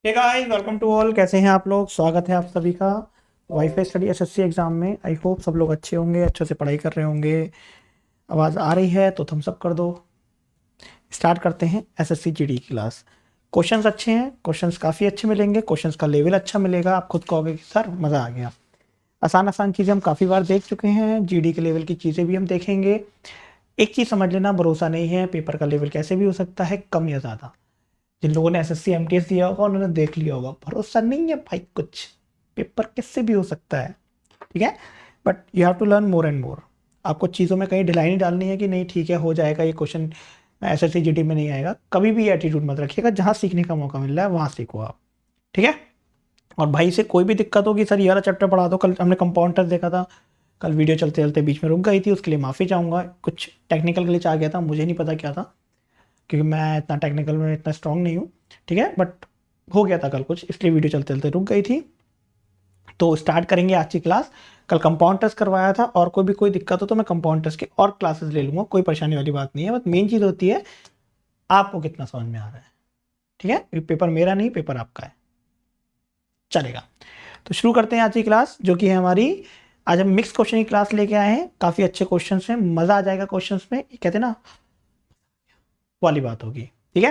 Hey guys, welcome to all. कैसे हैं आप लोग? स्वागत है आप सभी का वाईफाई स्टडी एसएससी एग्जाम में। आई होप सब लोग अच्छे होंगे, अच्छे से पढ़ाई कर रहे होंगे। आवाज़ आ रही है तो थम्स अप कर दो। स्टार्ट करते हैं एसएससी जीडी की क्लास। क्वेश्चंस अच्छे हैं, क्वेश्चंस काफ़ी अच्छे मिलेंगे, क्वेश्चंस का लेवल अच्छा मिलेगा। आप खुद कहोगे कि सर मज़ा आ गया। आसान आसान चीज़ें हम काफ़ी बार देख चुके हैं, जीडी के लेवल की चीज़ें भी हम देखेंगे। एक चीज़ समझ लेना, भरोसा नहीं है, पेपर का लेवल कैसे भी हो सकता है, कम या ज़्यादा। जिन लोगों ने एसएससी एमटीएस दिया होगा उन्होंने देख लिया होगा, भरोसा नहीं है भाई, कुछ पेपर किससे भी हो सकता है। ठीक है, but you have to learn more and more. आपको चीज़ों में कहीं ढिलाई नहीं डालनी है कि नहीं ठीक है हो जाएगा ये क्वेश्चन, एसएससी जीडी में नहीं आएगा। कभी भी एटीट्यूड मत रखिएगा, जहाँ सीखने का मौका मिल रहा है वहाँ सीखो आप। ठीक है, और भाई से कोई भी दिक्कत होगी, सर ये वाला चैप्टर पढ़ा दो, कल हमने कंपाउंड टेस्ट देखा था, कल वीडियो चलते चलते बीच में रुक गई थी, उसके लिए माफ़ी चाहूँगा। कुछ टेक्निकल ग्लिच आ गया था, मुझे नहीं पता क्या था, क्योंकि मैं इतना टेक्निकल में इतना स्ट्रांग नहीं हूँ। ठीक है, बट हो गया था कल कुछ, इसलिए वीडियो चलते चलते रुक गई थी। तो स्टार्ट करेंगे आज की क्लास। कल कंपाउंड टेस्ट करवाया था, और कोई दिक्कत हो तो मैं कंपाउंड टेस्ट के और क्लासेस ले लूँगा, कोई परेशानी वाली बात नहीं है। बस मेन चीज़ होती है आपको कितना समझ में आ रहा है। ठीक है, पेपर मेरा नहीं, पेपर आपका है, चलेगा। तो शुरू करते हैं आज की क्लास, जो कि है हमारी, आज हम मिक्स क्वेश्चन की क्लास लेके आए हैं। काफ़ी अच्छे क्वेश्चन हैं, मज़ा आ जाएगा क्वेश्चन में, कहते हैं ना वाली बात होगी। ठीक है,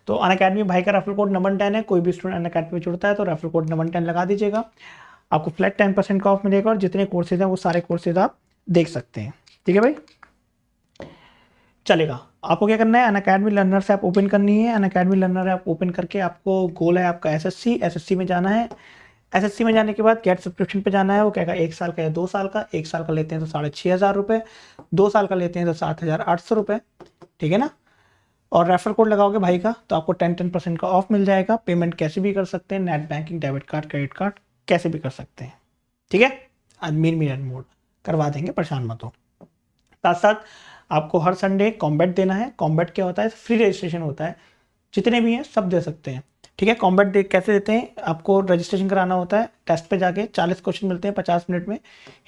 तो अनअकैडमी भाई का रेफरल कोड नंबर 10 है। कोई भी स्टूडेंट अनअकैडमी में जुड़ता है तो रेफरल कोड नंबर 10 लगा दीजिएगा, आपको फ्लैट 10% का ऑफ मिलेगा, और जितने कोर्सेज हैं वो सारे कोर्सेज आप देख सकते हैं। ठीक है भाई, चलेगा। आपको क्या करना है, अनअकैडमी लर्नर से आप ओपन करनी है। अनअकैडमी लर्नर ऐप ओपन करके आपको गोल है आपका एसएससी, एसएससी में जाना है। एसएससी में जाने के बाद गेट सब्सक्रिप्शन पे जाना है। वो कहेगा 1 साल का या 2 साल का। 1 साल का लेते हैं तो 6,500 रुपये, 2 साल का लेते हैं तो 7,800 रुपये। ठीक है ना, और रेफर कोड लगाओगे भाई का तो आपको 10% का ऑफ मिल जाएगा। पेमेंट कैसे भी कर सकते हैं, net banking, debit card, credit card, कैसे भी कर सकते हैं। ठीक है, अजमेर मीर एंड मोड करवा देंगे, परेशान मत हो। साथ साथ आपको हर संडे कॉम्बैट देना है। कॉम्बैट क्या होता है, फ्री रजिस्ट्रेशन होता है, जितने भी हैं सब दे सकते हैं। ठीक है, कॉम्बैट दे कैसे देते हैं, आपको रजिस्ट्रेशन कराना होता है, टेस्ट पे जाके 40 क्वेश्चन मिलते हैं 50 मिनट में,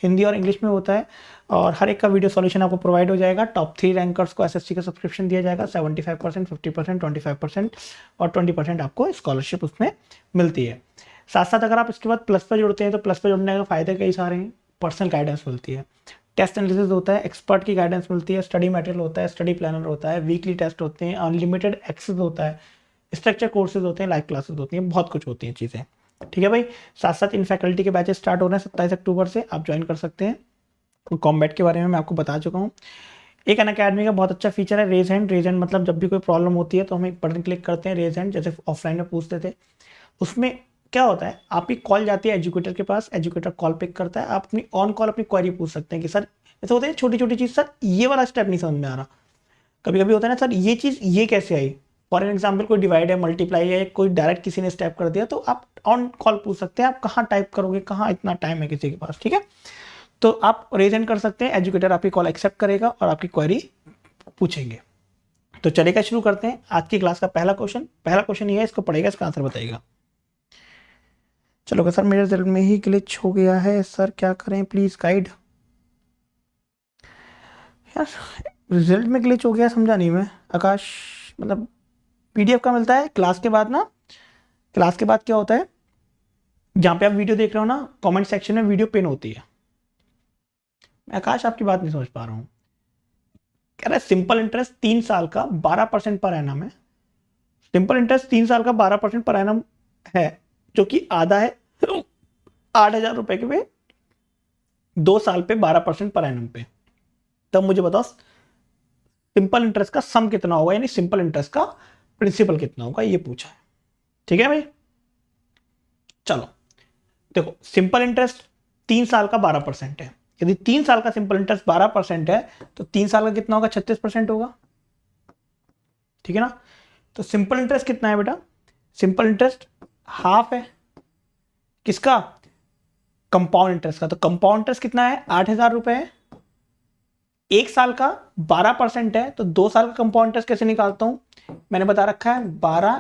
हिंदी और इंग्लिश में होता है, और हर एक का वीडियो सॉल्यूशन आपको प्रोवाइड हो जाएगा। टॉप 3 रैंकर्स को एसएससी का सब्सक्रिप्शन दिया जाएगा, 75%, 50%, 25%, और 20% आपको स्कॉलरशिप उसमें मिलती है। साथ साथ अगर आप इसके बाद प्लस पर जुड़ते हैं तो प्लस पर जुड़ने का फ़ायदे कई सारे हैं। पर्सनल गाइडेंस मिलती है, टेस्ट एनालिसिस होता है, एक्सपर्ट की गाइडेंस मिलती है, स्टडी मटेरियल होता है, स्टडी प्लानर होता है, वीकली टेस्ट होते हैं, अनलिमिटेड एक्सेस होता है, स्ट्रक्चर कोर्सेज होते हैं, लाइव क्लासेस होती हैं, बहुत कुछ होती हैं चीज़ें। ठीक है भाई, साथ साथ इन फैकल्टी के बैचेस स्टार्ट हो रहे हैं 27 अक्टूबर से, आप ज्वाइन कर सकते हैं। कॉम्बैट के बारे में मैं आपको बता चुका हूँ। एक अनअकैडमी का बहुत अच्छा फीचर है रेज हैंड। रेज हैंड मतलब जब भी कोई प्रॉब्लम होती है तो हम एक बटन क्लिक करते हैं, रेज हैंड, जैसे ऑफलाइन में पूछते थे। उसमें क्या होता है, आपकी कॉल जाती है एजुकेटर के पास, एजुकेटर कॉल पिक करता है, आप अपनी ऑन कॉल अपनी क्वेरी पूछ सकते हैं कि सर ऐसे होते हैं छोटी छोटी चीज़, सर ये वाला स्टेप नहीं समझ में आ रहा। कभी कभी होता है ना, सर ये चीज़ ये कैसे आई। फॉर एग्जाम्पल कोई डिवाइड है, मल्टीप्लाई है, कोई डायरेक्ट किसी ने स्टेप कर दिया, तो आप ऑन कॉल पूछ सकते हैं। आप कहाँ टाइप करोगे, कहाँ इतना टाइम है किसी के पास। ठीक है, तो आप रेज हैंड कर सकते हैं, एजुकेटर आपकी कॉल एक्सेप्ट करेगा और आपकी क्वेरी पूछेंगे। तो चलेगा, शुरू करते हैं आज की क्लास का पहला क्वेश्चन। पहला क्वेश्चन ये है, इसको पढ़ेगा, इसका आंसर बताइएगा। चलो सर, मेरे रिजल्ट में ही ग्लिच हो गया है सर, क्या करें प्लीज गाइड। यार रिजल्ट में ग्लिच हो गया, समझा नहीं मैं आकाश। मतलब पीडीएफ का मिलता है क्लास के बाद ना, क्लास के बाद क्या होता है, जहाँ पे आप वीडियो देख रहे हो ना, कमेंट सेक्शन में वीडियो पिन होती है। मैं आकाश आपकी बात नहीं समझ पा रहा हूँ। कह रहा है सिंपल इंटरेस्ट 3 साल का 12% पर एनम है। सिंपल इंटरेस्ट 3 साल का 12% पर एनम है, जो कि आधा है 8,000 रुपए के पे 2 साल पे 12% पर एनम पे। तब मुझे बताओ सिंपल इंटरेस्ट का सम कितना होगा, यानी सिंपल इंटरेस्ट का प्रिंसिपल कितना होगा, ये पूछा है। ठीक है भाई, चलो देखो, सिंपल इंटरेस्ट 3 साल का 12% है। यदि 3 साल का सिंपल इंटरेस्ट 12% है तो 3 साल का कितना होगा, 36% होगा। ठीक है ना, तो सिंपल इंटरेस्ट कितना है बेटा, सिंपल इंटरेस्ट हाफ है किसका, कंपाउंड इंटरेस्ट का। तो कंपाउंड इंटरेस्ट कितना है, 8,000 रुपए है। 1 साल का 12% है, तो 2 साल का कंपाउंड इंटरेस्ट कैसे निकालता हूं, मैंने बता रखा है 12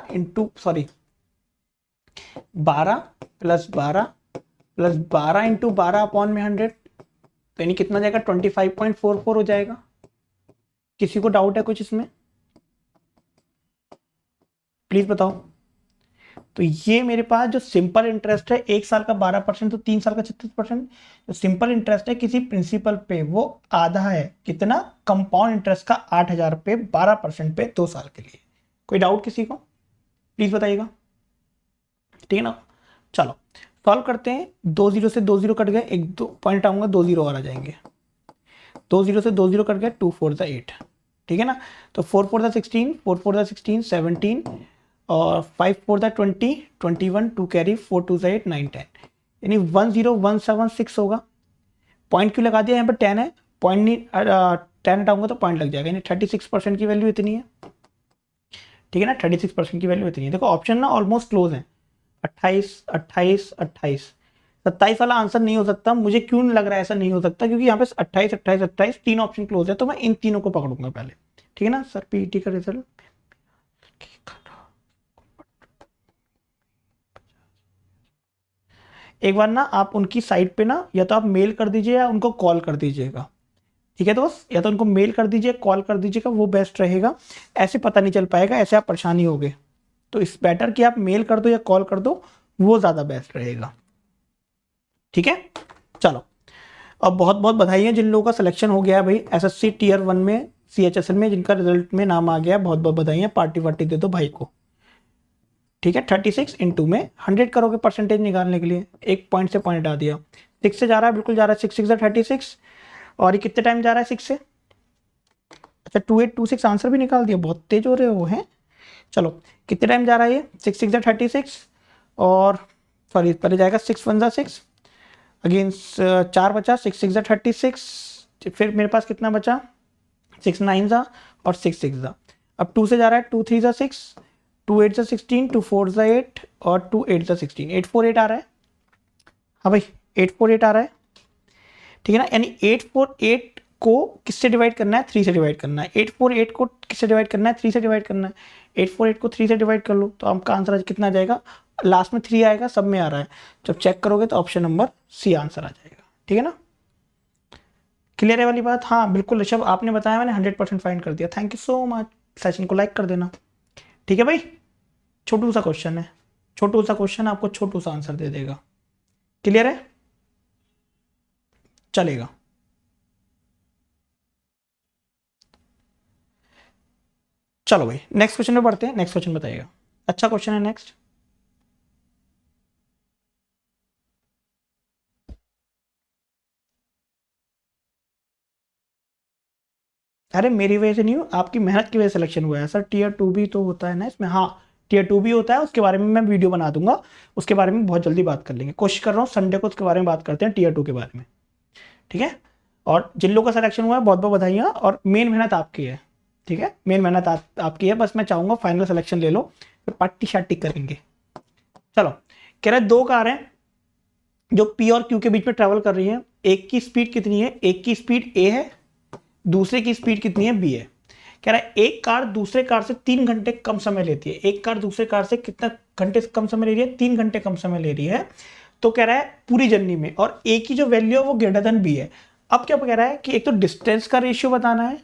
प्लस 12 इंटू 12 अपॉन में 100, तो यानी कितना जाएगा, 25.44 हो जाएगा। किसी को डाउट है कुछ इसमें, प्लीज बताओ। तो ये मेरे पास जो सिंपल इंटरेस्ट है 1 साल का 12%, तो 3 साल का 36%। जो सिंपल इंटरेस्ट है किसी प्रिंसिपल पे वो आधा है, कितना, कंपाउंड इंटरेस्ट का 8,000 पे 12% पे 2 साल के लिए। कोई डाउट किसी को, प्लीज बताइएगा, ठीक है ना। चलो सॉल्व करते हैं। 2 जीरो से 2 जीरो कट गए, एक दो पॉइंट आऊंगा, 2 जीरो और आ जाएंगे। 2 जीरो से 2 जीरो कट गए, 2 4 8, ठीक है ना। तो 4 4 16, 4 4 16 17 और 5 4 20 21, 2 कैरी, 4 2 8 9 10, यानी 10176 होगा। पॉइंट क्यों लगा दिया, यहाँ पर 10 है, पॉइंट नहीं 10 हटाऊंगा तो पॉइंट लग जाएगा, यानी 36% की वैल्यू इतनी है, ठीक है ना। 36% की वैल्यू इतनी है। देखो ऑप्शन ना ऑलमोस्ट क्लोज है, 28 28 28, 27 वाला आंसर नहीं हो सकता। मुझे क्यों लग रहा है ऐसा नहीं हो सकता, क्योंकि यहाँ पे 28 28 28 तीन ऑप्शन क्लोज है, तो मैं इन तीनों को पकड़ूंगा पहले, ठीक है ना। सर पीईटी का रिजल्ट एक बार ना आप उनकी साइट पे ना या तो आप मेल कर दीजिए या उनको कॉल कर दीजिएगा, ठीक है दोस्त। या तो उनको मेल कर दीजिए, कॉल कर दीजिएगा, वो बेस्ट रहेगा। ऐसे पता नहीं चल पाएगा, ऐसे आप परेशानी होगे। तो इस बेटर कि आप मेल कर दो या कॉल कर दो, वो ज़्यादा बेस्ट रहेगा, ठीक है। चलो अब बहुत बहुत बधाई है जिन लोगों का सिलेक्शन हो गया है भाई एसएससी टीयर 1 में, सीएचएसएल में, जिनका रिजल्ट में नाम आ गया, बहुत बहुत बधाई है। पार्टी वार्टी दे दो भाई को, ठीक है। 36 इंटू में 100 करोगे परसेंटेज निकालने के लिए, एक पॉइंट से पॉइंट आ दिया, 6 से जा रहा है, बिल्कुल जा रहा है, 6 6 36, और ये कितने टाइम जा रहा है 6 से, अच्छा 2826 आंसर भी निकाल दिया, बहुत तेज हो रहे हो हैं। चलो कितने टाइम जा रहा है ये, 6 6 36, और सॉरी पहले जाएगा 6 1 6, अगेन 4 बचा, 6 6 36, फिर मेरे पास कितना बचा, 6 9 जा और 6 6 जा। अब 2 से जा रहा है, 2 3 6, 2 8 16, 2 4 8 और 2 8 16, 8 4 8 आ रहा है, हाँ भाई 8 4 8 आ रहा है, ठीक है ना। यानी 8 4 8 को किससे डिवाइड करना है, 3 से डिवाइड करना है। 8 4 8 को किससे डिवाइड करना है, 3 से डिवाइड करना है। 8 4 8 को 3 से डिवाइड कर लो तो आपका आंसर कितना आ जाएगा, लास्ट में 3 आएगा, सब में आ रहा है। जब चेक करोगे तो ऑप्शन नंबर सी आंसर आ जाएगा, ठीक है ना। क्लियर है वाली बात, हाँ बिल्कुल ऋषभ, आपने बताया, मैंने 100% फाइंड कर दिया, thank you so much. Session को लाइक कर देना, ठीक है भाई। छोटू सा क्वेश्चन है, छोटू सा क्वेश्चन आपको छोटू सा आंसर दे देगा, क्लियर है, चलेगा। चलो भाई नेक्स्ट क्वेश्चन में पढ़ते हैं। नेक्स्ट क्वेश्चन बताइएगा, अच्छा क्वेश्चन है नेक्स्ट। अरे मेरी वजह से नहीं हो, आपकी मेहनत की वजह से सिलेक्शन हुआ है सर। टीयर 2 भी तो होता है ना इसमें, हाँ टीयर 2 भी होता है, उसके बारे में मैं वीडियो बना दूंगा, उसके बारे में बहुत जल्दी बात कर लेंगे। कोशिश कर रहा हूँ संडे को उसके बारे में बात करते हैं, टीयर 2 के बारे में, ठीक है। और जिन लोगों का सिलेक्शन हुआ है बहुत बहुत बधाइयाँ, और मेन मेहनत आपकी है, ठीक है, मेन मेहनत आपकी है। बस मैं चाहूँगा फाइनल सिलेक्शन ले लो, फिर पार्टी शार्टी करेंगे। चलो कह रहे 2 कार हैं जो पी और क्यू के बीच में ट्रेवल कर रही है, एक की स्पीड कितनी है, एक की स्पीड ए है, दूसरे की स्पीड कितनी है, बी है। कह रहा है एक कार दूसरे कार से 3 घंटे कम समय लेती है, एक कार दूसरे कार से कितना घंटे कम समय ले रही है, 3 घंटे कम समय ले रही है। तो कह रहा है पूरी जर्नी में, और ए की जो वैल्यू है वो ग्रेटर देन बी है। अब क्या कह रहा है कि एक तो डिस्टेंस का रेशियो बताना है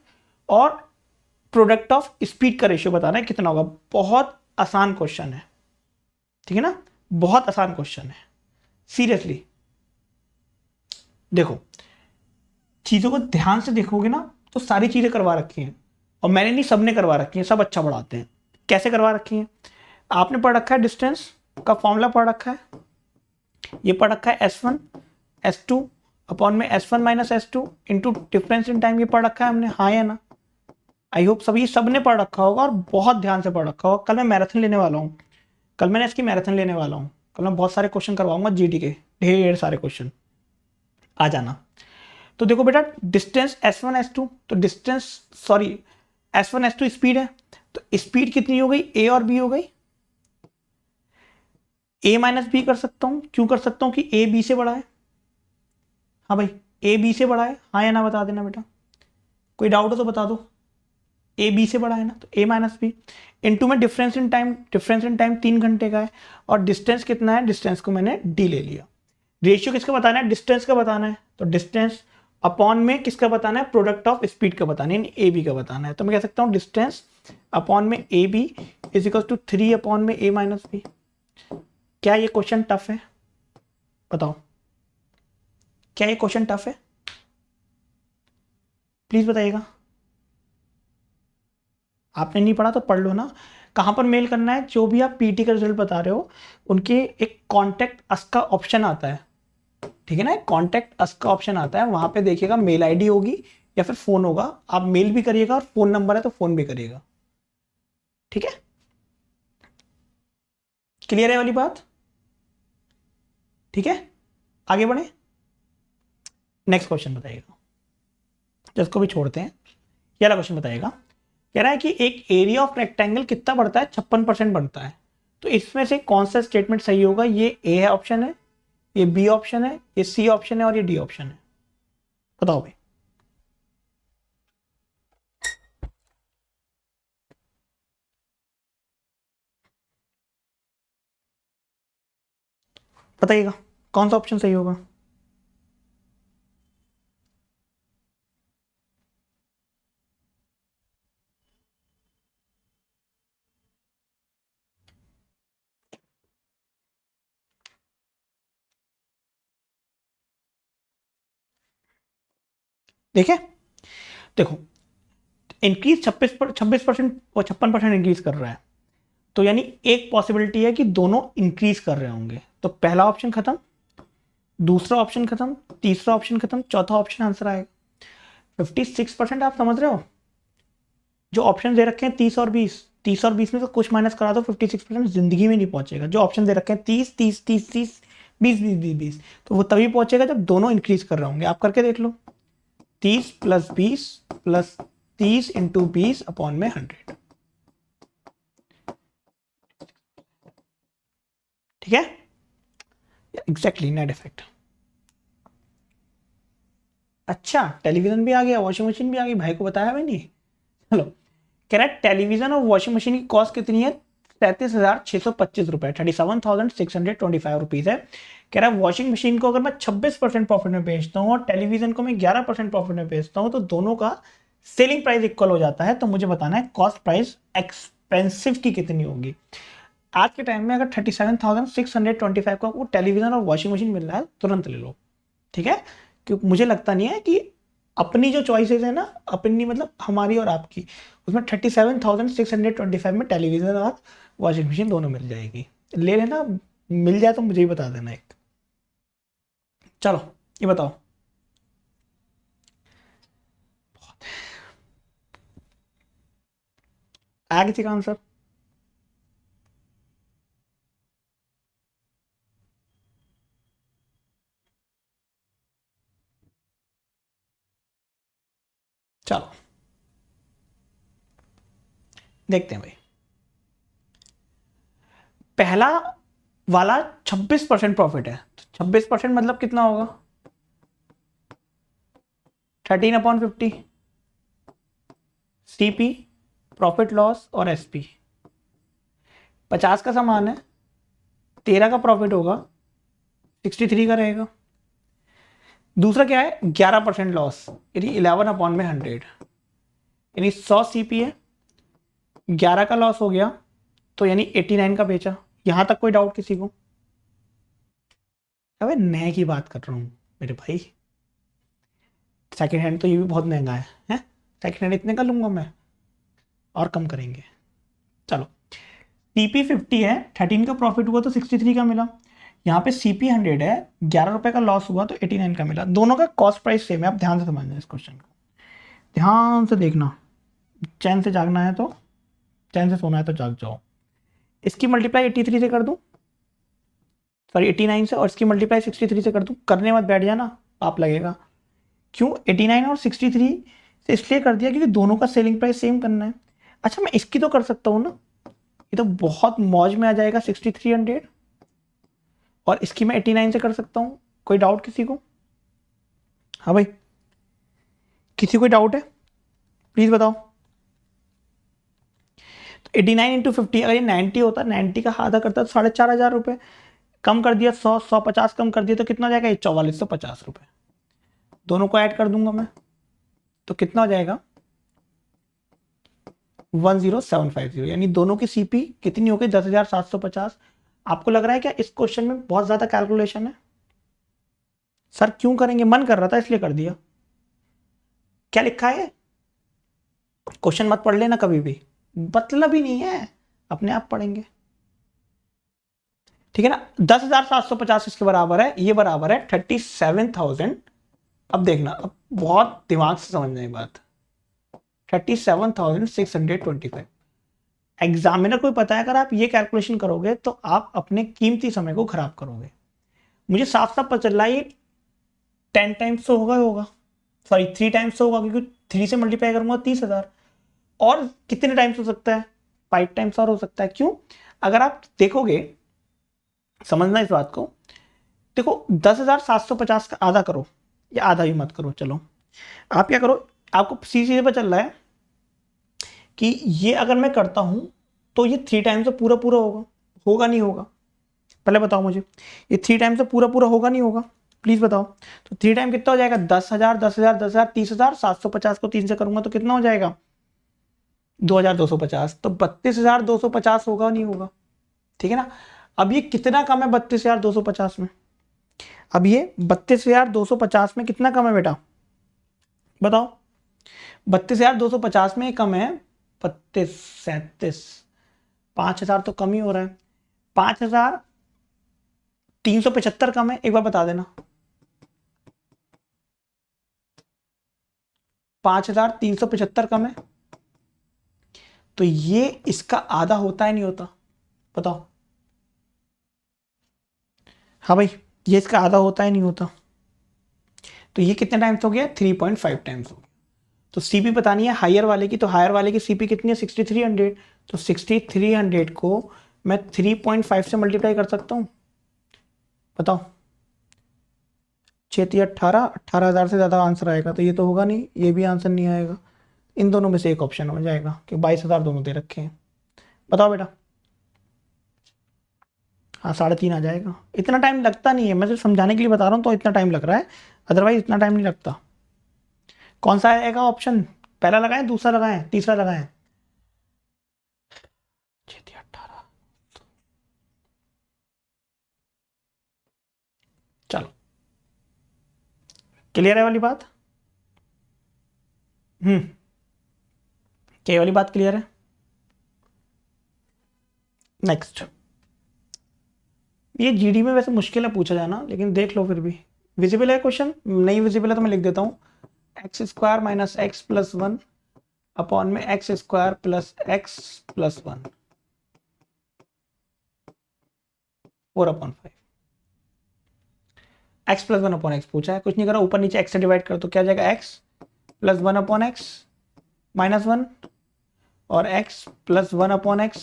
और प्रोडक्ट ऑफ स्पीड का रेशियो बताना है कितना होगा। बहुत आसान क्वेश्चन है, ठीक है ना, बहुत आसान क्वेश्चन है, सीरियसली। देखो चीजों को ध्यान से देखोगे ना तो सारी चीजें करवा रखी हैं, और मैंने नहीं, सबने करवा रखी हैं, सब अच्छा पढ़ाते हैं। कैसे करवा रखी हैं, आपने पढ़ रखा है डिस्टेंस का फॉर्मूला पढ़ रखा है, ये पढ़ रखा है S1 S2 अपॉन में S1 minus S2 into difference in time, ये पढ़ रखा है हमने, हाँ या ना। आई होप सभी सबने पढ़ रखा होगा और बहुत ध्यान से पढ़ रखा होगा। कल मैं मैराथन लेने वाला हूँ, कल मैंने इसकी मैराथन लेने वाला हूँ, कल मैं बहुत सारे क्वेश्चन करवाऊंगा जीडी के, ढेर सारे क्वेश्चन, आ जाना। तो देखो बेटा डिस्टेंस S1 S2, तो distance sorry S1 S2 speed है, तो स्पीड कितनी हो गई, ए और बी हो गई। ए माइनस बी कर सकता हूं, क्यों कर सकता हूं कि ए बी से बड़ा है, हाँ भाई ए बी से बड़ा है, हाँ या ना बता देना बेटा, कोई डाउट हो तो बता दो। ए बी से बड़ा है ना, तो ए माइनस बी इंटू में difference in time, difference in time 3 घंटे का है, और डिस्टेंस कितना है, डिस्टेंस को मैंने डी ले लिया। रेशियो किसका बताना है, डिस्टेंस का बताना है, तो डिस्टेंस अपॉन में किसका बताना है, प्रोडक्ट ऑफ स्पीड का बताना है, ए बी का बताना है। तो मैं कह सकता हूँ डिस्टेंस अपॉन में A B is equal to 3 upon में ए माइनस बी, क्या ये क्वेश्चन टफ है? बताओ, क्या ये क्वेश्चन टफ है? प्लीज बताइएगा। आपने नहीं पढ़ा तो पढ़ लो ना। कहाँ पर मेल करना है? जो भी आप पीटी का रिजल्ट बता रहे हो उनके एक कॉन्टैक्ट अस का ऑप्शन आता है, ठीक है ना, एक कॉन्टैक्ट अस का ऑप्शन आता है, वहां पे देखिएगा मेल आईडी होगी या फिर फोन होगा, आप मेल भी करिएगा और फोन नंबर है तो फोन भी करिएगा, ठीक है? क्लियर है वाली बात? ठीक है, आगे बढ़े। नेक्स्ट क्वेश्चन बताइएगा, जिसको भी छोड़ते हैं। ये वाला क्वेश्चन बताइएगा। कह रहा है कि एक एरिया ऑफ रेक्टेंगल कितना बढ़ता है? 56% बढ़ता है। तो इसमें से कौन सा स्टेटमेंट सही होगा? ये ए है ऑप्शन है, ये बी ऑप्शन है, ये सी ऑप्शन है और ये डी ऑप्शन है। बताओ भाई। बताइएगा कौन सा ऑप्शन सही होगा। देखे, देखो इंक्रीज 26% और 56% इंक्रीज कर रहा है, तो यानी एक पॉसिबिलिटी है कि दोनों इंक्रीज कर रहे होंगे। तो पहला ऑप्शन खत्म, दूसरा ऑप्शन खत्म, तीसरा ऑप्शन खत्म, चौथा ऑप्शन आंसर आएगा। 56% आप समझ रहे हो? जो ऑप्शन दे रखे हैं 30 और 20 में से कुछ माइनस करा दो, 56% जिंदगी में नहीं पहुंचेगा। जो ऑप्शन दे रखे हैं 30, 20, तो वो तभी पहुंचेगा जब दोनों इंक्रीज कर रहे होंगे। आप करके देख लो, 30 + 20 + 30 × 20 अपॉन में 100, ठीक है? Exactly net effect. अच्छा, टेलीविजन भी आ गया, वॉशिंग मशीन भी आ गई, भाई को बताया मैंने। चलो, कह रहा है टेलीविजन और वॉशिंग मशीन की कॉस्ट कितनी है? 37,625 रुपए, 37,625 रुपीज है। कह रहा है वॉशिंग मशीन को अगर मैं 26% प्रॉफिट में बेचता हूँ और टेलीविजन को मैं 11% प्रॉफिट में बेचता हूँ, तो दोनों का सेलिंग प्राइस इक्वल हो जाता है। तो मुझे बताना है कॉस्ट प्राइस एक्सपेंसिव की कितनी होगी। आज के टाइम में अगर 37,625 का वो टेलीविजन और वॉशिंग मशीन मिल रहा है, तुरंत ले लो, ठीक है? क्योंकि मुझे लगता नहीं है कि अपनी जो चॉइसेस है ना, अपनी मतलब हमारी और आपकी, उसमें 37,625 में टेलीविजन और वॉशिंग मशीन दोनों मिल जाएगी। ले लेना, मिल जाए तो मुझे ही बता देना एक। चलो ये बताओ, आया किसी का आंसर? चलो देखते हैं भाई। पहला वाला 26% प्रॉफिट है, तो 26% मतलब कितना होगा? 13/50। सीपी, प्रॉफिट लॉस और एसपी। 50 का सामान है, 13 का प्रॉफिट होगा, 63 का रहेगा। दूसरा क्या है? 11% लॉस, यानी 11/100, यानी 100 सीपी है, 11 का लॉस हो गया, तो यानी 89 का बेचा। यहां तक कोई डाउट किसी को? अबे नए की बात कर रहा हूं मेरे भाई, सेकंड हैंड तो ये भी बहुत महंगा है? सेकंड हैंड इतने का लूंगा मैं, और कम करेंगे। चलो, सीपी 50 है, 13 का प्रॉफिट हुआ तो 63 का मिला। यहाँ पे सीपी 100 है, 11 रुपए का लॉस हुआ तो 89 का मिला। दोनों का कॉस्ट प्राइस सेम है। आप ध्यान से समझना इस क्वेश्चन को, ध्यान से देखना। चैन से जागना है तो, चैन से सोना है तो जाग जाओ। इसकी मल्टीप्लाई 83 से कर दूं, सॉरी 89 से, और इसकी मल्टीप्लाई 63 से कर दूं। करने मत बैठ जाना, पाप लगेगा। क्यों 89 और 63 से इसलिए कर दिया क्योंकि दोनों का सेलिंग प्राइस सेम करना है। अच्छा, मैं इसकी तो कर सकता हूँ ना, ये तो बहुत मौज में आ जाएगा 6300, और इसकी मैं 89 से कर सकता हूँ। कोई डाउट किसी को? हाँ भाई, किसी कोई डाउट है? प्लीज बताओ। तो 89 × 50, अगर ये 90 होता, 90 का आधा करता तो 4,500 रुपये। कम कर दिया 100, 150 कम कर दिया तो कितना हो जाएगा? ये 4450 रुपये। दोनों को ऐड कर दूंगा मैं, तो कितना हो जाएगा? 10750, यानी दोनों की सीपी कितनी हो गई? 10,750। आपको लग रहा है क्या इस क्वेश्चन में बहुत ज्यादा कैलकुलेशन है? सर क्यों करेंगे, मन कर रहा था इसलिए कर दिया। क्या लिखा है, क्वेश्चन मत पढ़ लेना कभी भी, मतलब ही नहीं है, अपने आप पढ़ेंगे, ठीक है ना। 10,750 इसके बराबर है, ये बराबर है 37,000। अब देखना, अब बहुत दिमाग से समझना ये बात, 37,625। एग्जामिनर को पता है अगर आप ये कैलकुलेशन करोगे तो आप अपने कीमती समय को खराब करोगे। मुझे साफ साफ पता चल रहा है ये 10 टाइम्स तो होगा, सॉरी 3 टाइम्स तो होगा, क्योंकि 3 से मल्टीप्लाई करूंगा 30,000। और कितने टाइम्स हो सकता है, 5 टाइम्स और हो सकता है। क्यों? अगर आप देखोगे, समझना इस बात को, देखो 10,750 का आधा करो, या आधा भी मत करो, चलो आप क्या करो, आपको सीधे पर चल रहा है कि ये अगर मैं करता हूं तो ये 3 टाइम्स से पूरा पूरा होगा नहीं होगा? पहले बताओ मुझे, ये 3 टाइम्स से पूरा पूरा होगा नहीं होगा? प्लीज बताओ। तो 3 टाइम कितना हो जाएगा? 10,000, 10,000, 10,000, 30,000, 750 को 3 से करूंगा तो कितना हो जाएगा? 2,250। तो 32,250 होगा नहीं होगा? ठीक है ना। अब ये कितना कम है 32,250 में? अब ये 32,250 में कितना कम है बेटा, बताओ। 32,250 में कम है 32, 37, 5,000 तो कम ही हो रहा है। 5,375 कम है, एक बार बता देना। 5,375 कम है, तो ये इसका आधा होता है नहीं होता? बताओ। हाँ भाई, ये इसका आधा होता है नहीं होता? तो ये कितने टाइम्स हो गया? 3.5 टाइम्स हो गया। तो सीपी बतानी है हायर वाले की, तो हायर वाले की सीपी कितनी है? 6,300। तो 6,300 को मैं 3.5 से मल्टीप्लाई कर सकता हूं, बताओ। 6,18, 18,000 से ज़्यादा आंसर आएगा तो ये तो होगा नहीं, ये भी आंसर नहीं आएगा। इन दोनों में से एक ऑप्शन हो जाएगा कि 22,000 दोनों दे रखे हैं। बताओ बेटा। हाँ 3.5 आ जाएगा। इतना टाइम लगता नहीं है, मैं सिर्फ समझाने के लिए बता रहा हूँ तो इतना टाइम लग रहा है, अदरवाइज इतना टाइम नहीं लगता। कौन सा आएगा ऑप्शन? पहला लगाएं, दूसरा लगाएं, तीसरा लगाएं? 6,18। चलो, क्लियर है वाली बात? क्या वाली बात क्लियर है? नेक्स्ट, ये जीडी में वैसे मुश्किल है पूछा जाना, लेकिन देख लो फिर भी। विजिबल है क्वेश्चन? नहीं विजिबल है तो मैं लिख देता हूँ, x square minus x plus 1 upon में x square plus x plus 1 4/5। X plus 1 upon x पूछा है, कुछ नहीं करा, ऊपर नीचे एक्स से डिवाइड करो तो क्या जाएगा? X plus 1 upon x minus 1 और x plus 1 upon x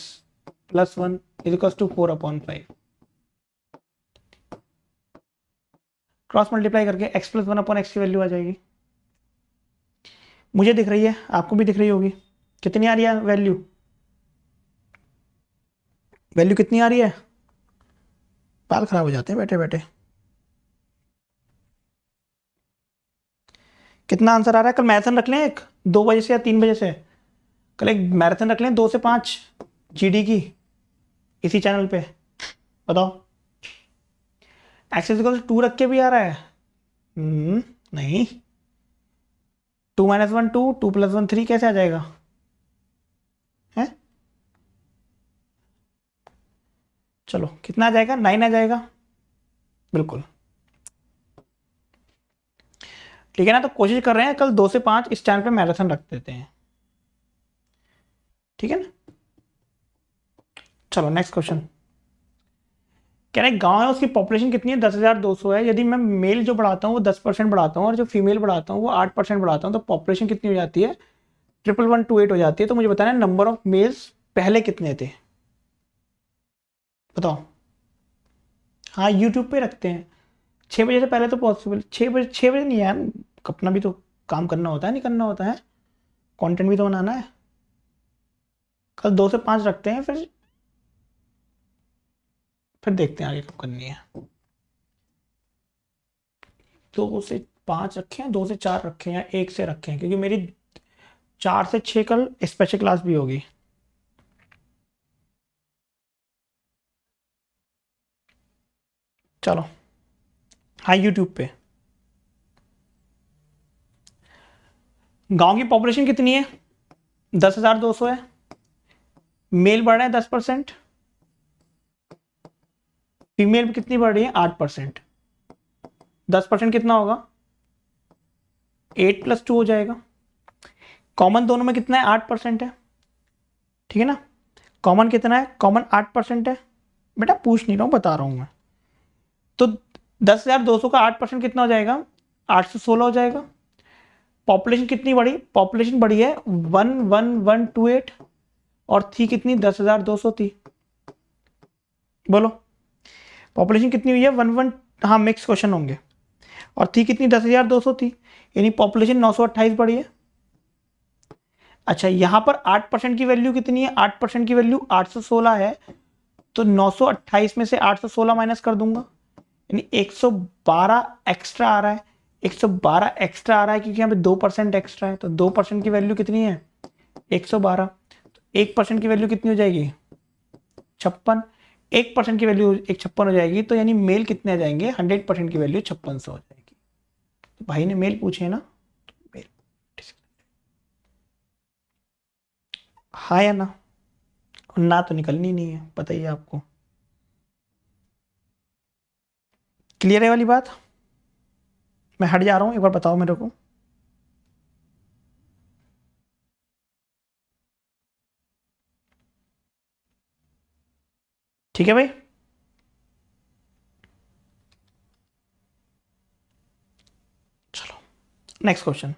plus 1 is equal to 4/5। Cross multiply करके एक्स प्लस 1 अपॉन एक्स की वैल्यू आ जाएगी। मुझे दिख रही है, आपको भी दिख रही होगी। कितनी आ रही है वैल्यू? वैल्यू कितनी आ रही है? बाल खराब हो जाते हैं बैठे बैठे। कितना आंसर आ रहा है? कल मैराथन रख लें एक, 2 बजे से या 3 बजे से, कल एक मैराथन रख लें 2 से 5 जीडी की, इसी चैनल पे। बताओ। एक्स इक्वल 2 रख के भी आ रहा है? नहीं, 2 - 1 2, 2 + 1 3 कैसे आ जाएगा? है? चलो कितना आ जाएगा? 9 आ जाएगा, बिल्कुल ठीक है ना। तो कोशिश कर रहे हैं कल 2 से 5 इस चैनल पे मैराथन रख देते हैं, ठीक है ना। चलो नेक्स्ट क्वेश्चन। कह रहे गांव है, उसकी पॉपुलेशन कितनी है? 10,200 है। यदि मैं मेल जो बढ़ाता हूँ वो 10% बढ़ाता हूँ और जो फीमेल बढ़ाता हूँ वो 8% बढ़ाता हूँ, तो पॉपुलेशन कितनी हो जाती है? 11,128 हो जाती है। तो मुझे बताना है नंबर ऑफ मेल्स पहले कितने थे, बताओ। हाँ यूट्यूब पे रखते हैं, 6 बजे से पहले तो पॉसिबल, 6 बजे नहीं यार, अपना भी तो काम करना होता है, नहीं करना होता है, कंटेंट भी तो बनाना है। कल 2 से 5 रखते हैं, फिर देखते हैं आगे कब करनी है। 2 से 5 रखें हैं, 2 से 4 रखें या 1 से रखें, क्योंकि मेरी 4 से 6 कल स्पेशल क्लास भी होगी। चलो हाँ, यूट्यूब पे गांव की पॉपुलेशन कितनी है? 10,200 है। मेल बढ़ रहा है 10%, फीमेल कितनी बढ़ रही है? 8%। 10% कितना होगा? 8 + 2 हो जाएगा। कॉमन दोनों में कितना है? 8% है, ठीक है ना। कॉमन कितना है? कॉमन 8% है। बेटा पूछ नहीं रहा हूं, बता रहा हूं मैं। तो 10,200 का 8% कितना हो जाएगा? 816 हो जाएगा। पॉपुलेशन कितनी बढ़ी? पॉपुलेशन बढ़ी है 11128 और थी कितनी? 10,200 थी। बोलो पॉपुलेशन कितनी हुई है? 11, हाँ मिक्स क्वेश्चन होंगे। और थी कितनी? 10,200 थी, यानी पॉपुलेशन 928 बढ़ी है। अच्छा यहां पर 8% की वैल्यू कितनी है? 8% की वैल्यू 816 है, तो 928 में से 816 माइनस कर दूंगा, यानी 112 एक्स्ट्रा आ रहा है। 112 एक्स्ट्रा आ रहा है क्योंकि यहाँ पे 2% एक्स्ट्रा है, तो 2% की वैल्यू कितनी है? 112। तो 1% की वैल्यू कितनी हो जाएगी? 56। 1% की वैल्यू 56 हो जाएगी, तो यानी मेल कितने आ जाएंगे? 100% की वैल्यू 5600 हो जाएगी। तो भाई ने मेल पूछे ना, तो मेल हाँ या ना? ना तो निकलनी नहीं है, पता ही है आपको। क्लियर है वाली बात? मैं हट जा रहा हूं, एक बार बताओ मेरे को। ठीक है भाई, चलो नेक्स्ट क्वेश्चन।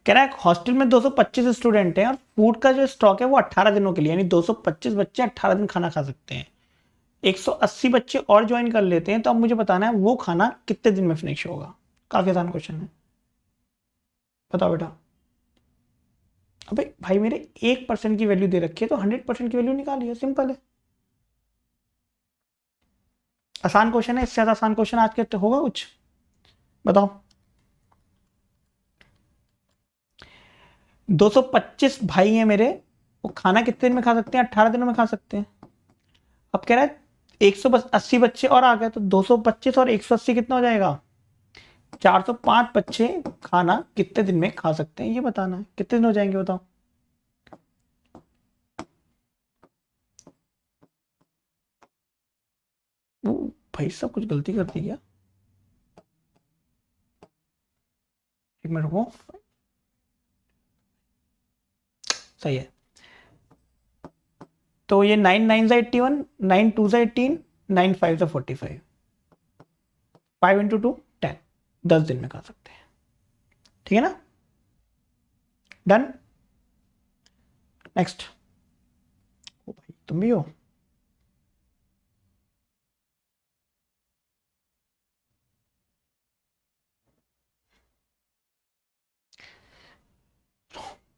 कह रहा है हॉस्टल में 225 स्टूडेंट हैं और फूड का जो स्टॉक है वो 18 दिनों के लिए, यानी 225 बच्चे 18 दिन खाना खा सकते हैं। 180 बच्चे और ज्वाइन कर लेते हैं, तो अब मुझे बताना है वो खाना कितने दिन में फिनिश होगा। काफी आसान क्वेश्चन है, बताओ बेटा। अबे भाई मेरे 1% की वैल्यू दे रखी है, तो 100% की वैल्यू निकालिए, सिंपल है। आसान क्वेश्चन है, इससे ज्यादा आसान क्वेश्चन आज के होगा कुछ? बताओ। 225 भाई हैं मेरे, वो खाना कितने दिन में खा सकते हैं? 18 दिनों में खा सकते हैं। अब कह रहा है 180 बच्चे और आ गए, तो 225 और 180 कितना हो जाएगा? 405 बच्चे खाना कितने दिन में खा सकते हैं, ये बताना है। कितने दिन हो जाएंगे बताओ। वो भाई सब कुछ गलती कर दी क्या? एक मिनट रुको, सही है। तो ये 9 9 सा 81, 9 2 सा 18, 9 5 सा 45, 5 × 2 10, 10 दिन में खा सकते हैं, ठीक है ना। डन। नेक्स्ट। ओ भाई तुम भी हो?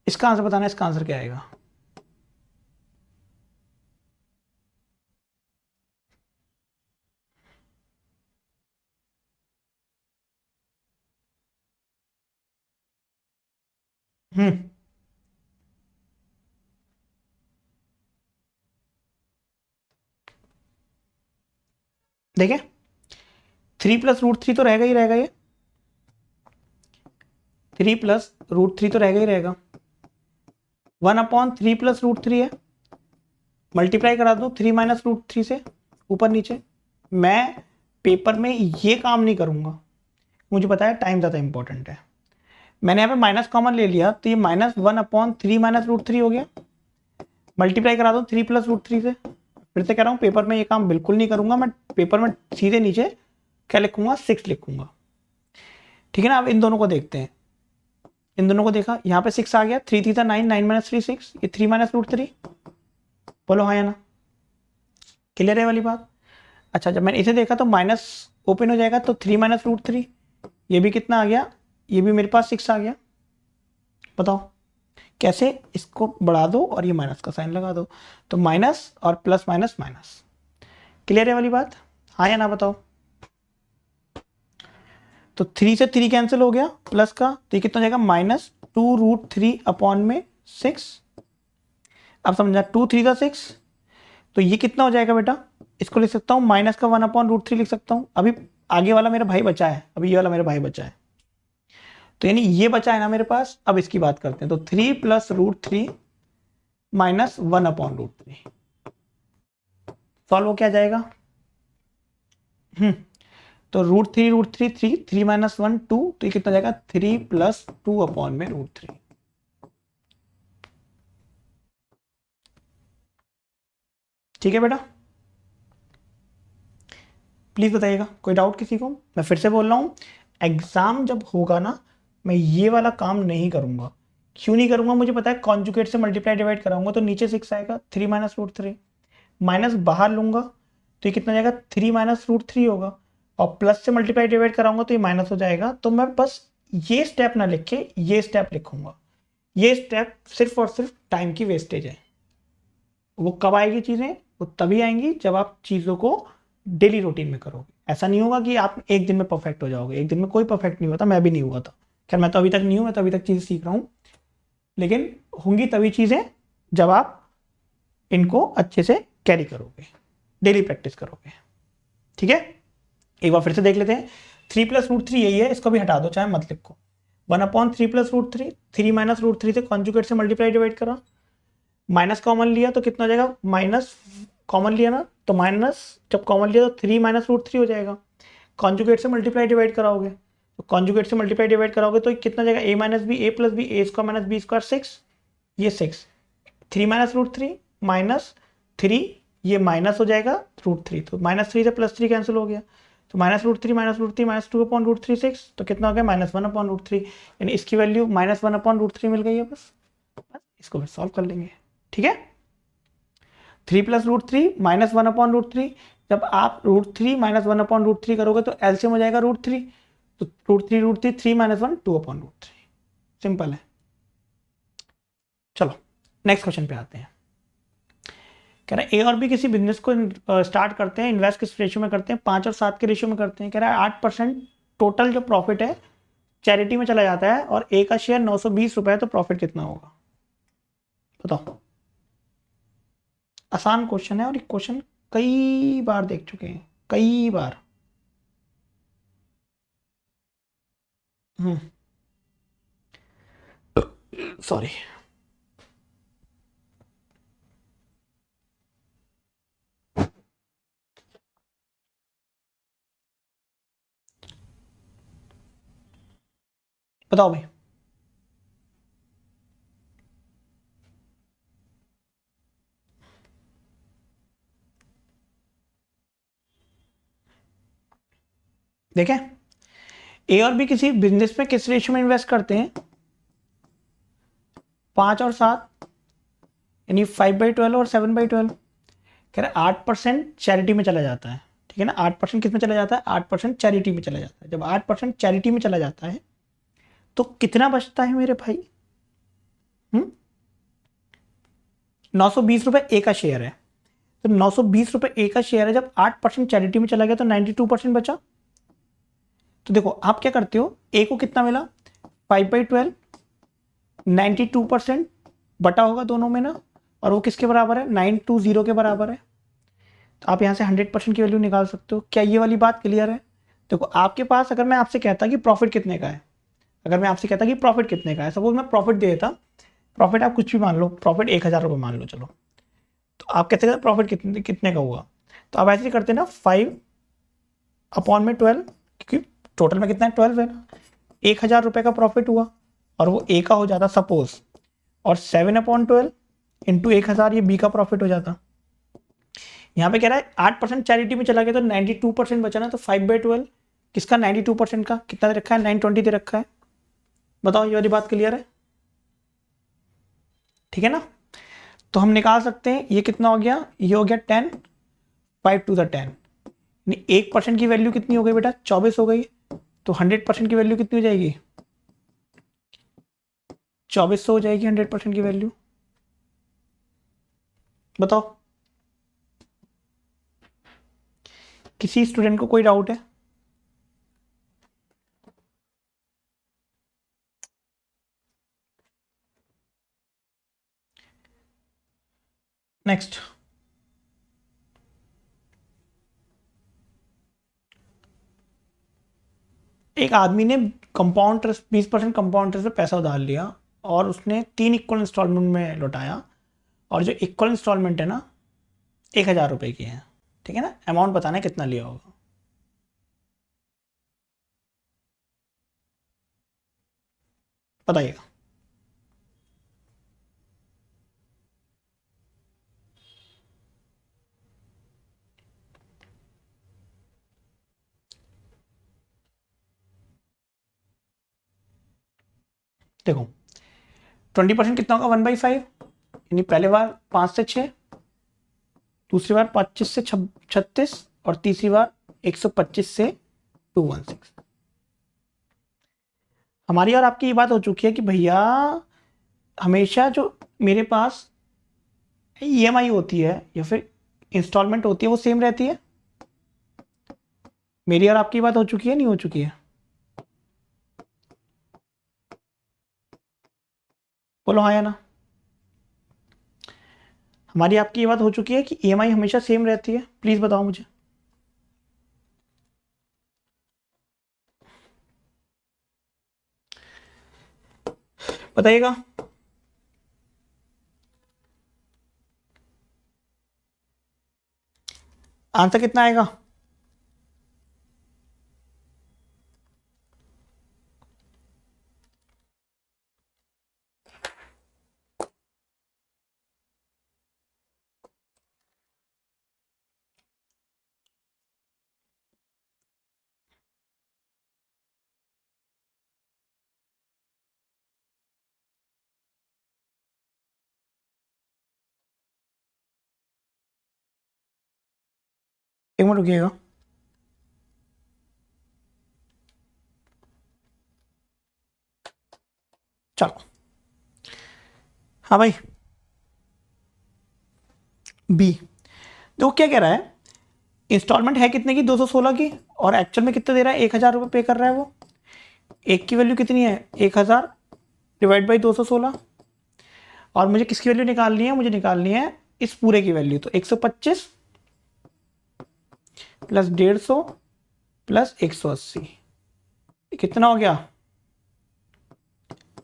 इसका आंसर बताना, इसका आंसर क्या आएगा? हम्म, देखे 3 + √3 तो रहेगा ही रहेगा, ये 3 + √3 तो रहेगा ही रहेगा। 1/3 + √3 है, मल्टीप्लाई करा दो 3 - √3 से, ऊपर नीचे। मैं पेपर में ये काम नहीं करूंगा, मुझे पता है टाइम ज़्यादा इंपॉर्टेंट है। मैंने यहाँ पे माइनस कॉमन ले लिया, तो ये -1/3 - √3 हो गया। मल्टीप्लाई करा दो 3 + √3 से। फिर से कह रहा हूँ पेपर में ये काम बिल्कुल नहीं करूंगा मैं, पेपर में सीधे नीचे क्या लिखूंगा? 6 लिखूंगा, ठीक है ना। अब इन दोनों को देखते हैं, इन दोनों को देखा, यहाँ पे 6 आ गया, 3 3 9, 9 - 3 6, ये 3 - √3। बोलो हाँ या ना? क्लियर है वाली बात? अच्छा जब मैंने इसे देखा तो माइनस ओपन हो जाएगा, तो 3 - √3, ये भी कितना आ गया? ये भी मेरे पास 6 आ गया। बताओ कैसे? इसको बढ़ा दो और ये माइनस का साइन लगा दो, तो माइनस और प्लस माइनस माइनस। क्लियर है वाली बात? हाँ या ना बताओ। तो 3 से 3 कैंसिल हो गया, प्लस का, तो ये कितना हो जाएगा? -2√3/6। अब समझना 2 3 का 6, तो ये कितना हो जाएगा बेटा? इसको लिख सकता हूँ माइनस का 1/√3 लिख सकता हूँ। अभी आगे वाला मेरा भाई बचा है, अभी ये वाला मेरा भाई बचा है, तो यानी ये बचा है ना मेरे पास। अब इसकी बात करते हैं, तो 3 + √3 माइनस 1/√3 सॉल्व हो क्या जाएगा। तो √3 3 3 - 1 2, तो ये कितना जाएगा 3 + 2/√3। ठीक है बेटा, प्लीज बताइएगा कोई डाउट किसी को। मैं फिर से बोल रहा हूँ, एग्जाम जब होगा ना, मैं ये वाला काम नहीं करूंगा। क्यों नहीं करूंगा, मुझे पता है कॉन्जुगेट से मल्टीप्लाई डिवाइड कराऊंगा तो नीचे 6 आएगा, 3 - √3 माइनस बाहर लूंगा तो ये कितना जाएगा 3 - √3 होगा, और प्लस से मल्टीप्लाई डिवाइड कराऊंगा तो ये माइनस हो जाएगा। तो मैं बस ये स्टेप ना लिख के ये स्टेप लिखूंगा। ये स्टेप सिर्फ और सिर्फ टाइम की वेस्टेज है। वो कब आएगी चीज़ें, वो तभी आएंगी जब आप चीज़ों को डेली रूटीन में करोगे। ऐसा नहीं होगा कि आप एक दिन में परफेक्ट हो जाओगे, एक दिन में कोई परफेक्ट नहीं होता, मैं भी नहीं हुआ था। खैर मैं तो अभी तक नहीं हूँ, मैं तो अभी तक चीज़ सीख रहा हूँ, लेकिन होंगी तभी चीज़ें जब आप इनको अच्छे से कैरी करोगे, डेली प्रैक्टिस करोगे। ठीक है, एक बार फिर से देख लेते हैं। 3 + √3 यही है, इसको भी हटा दो चाहे मत लिखो। 1/3 + √3, 3 - √3 से कॉन्जुगेट से मल्टीप्लाई डिवाइड करा, माइनस कॉमन लिया तो कितना हो जाएगा, माइनस कॉमन लिया ना, तो माइनस जब कॉमन लिया तो 3 - √3 हो जाएगा। कॉन्जुगेट से मल्टीप्लाई डिवाइड कराओगे, तो कॉन्जुगेट से मल्टीप्लाई डिवाइड कराओगे तो कितना जाएगा, a - b, a + b, a² - b² 6, ये 6, 3 - √3 माइनस 3, ये माइनस हो जाएगा √3, तो -3 से +3 कैंसिल हो गया, तो -√3 - √3 -2/√3 6, तो कितना हो गया -1/√3, यानी इसकी वैल्यू -1/√3 मिल गई है। बस इसको फिर सॉल्व कर लेंगे। ठीक है, 3 + √3 माइनस 1/√3, जब आप √3 - 1/√3 करोगे तो एलसीएम हो जाएगा √3, तो √3 3 - 1 2/√3, सिंपल है। चलो नेक्स्ट क्वेश्चन पे आते हैं। कह रहा है ए और बी किसी बिजनेस को स्टार्ट करते हैं, इन्वेस्ट किस रेशियो में करते हैं, 5 और 7 के रेशियो में करते हैं। कह रहा है 8% टोटल जो प्रॉफिट है चैरिटी में चला जाता है, और ए का शेयर 920 रुपए है, तो प्रॉफिट कितना होगा बताओ। आसान क्वेश्चन है, और ये क्वेश्चन कई बार देख चुके हैं, कई बार। सॉरी। बताओ भाई। देखें, ए और बी किसी बिजनेस में किस रेशियो में इन्वेस्ट करते हैं, 5 और 7, यानी 5/12 और 7/12। कह रहे 8% चैरिटी में चला जाता है। ठीक है ना, 8% किस में चला जाता है, 8% चैरिटी में चला जाता है। जब 8% चैरिटी में चला जाता है तो कितना बचता है मेरे भाई, 920 रुपए ए का शेयर है, तो 920 रुपए ए का शेयर है, जब 8% चैरिटी में चला गया तो 92% बचा। तो देखो आप क्या करते हो, ए को कितना मिला 5/12, 92% बटा होगा दोनों में ना, और वो किसके बराबर है 920 के बराबर है। तो आप यहाँ से 100% की वैल्यू निकाल सकते हो। क्या ये वाली बात क्लियर है। देखो आपके पास, अगर मैं आपसे कहता कि प्रॉफिट कितने का है, अगर मैं आपसे कहता कि प्रॉफिट कितने का है, सपोज मैं प्रॉफिट दे देता, प्रॉफिट आप कुछ भी मान लो, प्रॉफिट 1000 रुपये मान लो, चलो, तो आप कहते प्रॉफिट कितने कितने का हुआ, तो आप ऐसे ही करते ना 5/12, क्योंकि टोटल में कितना है 12 है ना, 1000 रुपये का प्रॉफिट हुआ और वो ए का हो जाता सपोज, और 7/12 इंटू 1000 ये बी का प्रॉफिट हो जाता। यहाँ पे कह रहा है 8% चैरिटी में चला गया तो 92% बचा ना, तो 5/12 किसका 92% का कितना दे रखा है 920 दे रखा है। बताओ ये वाली बात क्लियर है, ठीक है ना। तो हम निकाल सकते हैं ये कितना हो गया, ये हो गया 10, 5 × 10, यानी 1% की वैल्यू कितनी हो गई बेटा 24 हो गई, तो 100% की वैल्यू कितनी हो जाएगी 2400 हो जाएगी 100% की वैल्यू। बताओ किसी स्टूडेंट को कोई डाउट है। नेक्स्ट, एक आदमी ने कंपाउंड इंटरेस्ट 20% कंपाउंड इंटरेस्ट पे पैसा उधार लिया और उसने 3 इक्वल इंस्टॉलमेंट में लौटाया, और जो इक्वल इंस्टॉलमेंट है ना 1,000 रुपये की है, ठीक है ना। अमाउंट बताना है कितना लिया होगा। बताइएगा। देखो 20% कितना होगा 1/5, यानी पहले बार 5 से 6, दूसरी बार 25 से 36, और तीसरी बार 125 से 216। हमारी और आपकी ये बात हो चुकी है कि भैया हमेशा जो मेरे पास ईएमआई होती है या फिर इंस्टॉलमेंट होती है वो सेम रहती है। मेरी और आपकी बात हो चुकी है, नहीं हो चुकी है? बोलो हाँ या ना। हमारी आपकी ये बात हो चुकी है कि ईएमआई हमेशा सेम रहती है, प्लीज बताओ मुझे। बताइएगा। आंसर कितना आएगा? एक मिनट रुकिएगा। चलो हाँ भाई, बी। तो क्या कह रहा है, इंस्टॉलमेंट है कितने की 216 की, और एक्चुअल में कितना दे रहा है 1,000 रुपये पे कर रहा है वो। एक की वैल्यू कितनी है 1,000 डिवाइड बाई 216, और मुझे किसकी वैल्यू निकालनी है, मुझे निकालनी है इस पूरे की वैल्यू। तो 125 प्लस 150 प्लस 180 कितना हो गया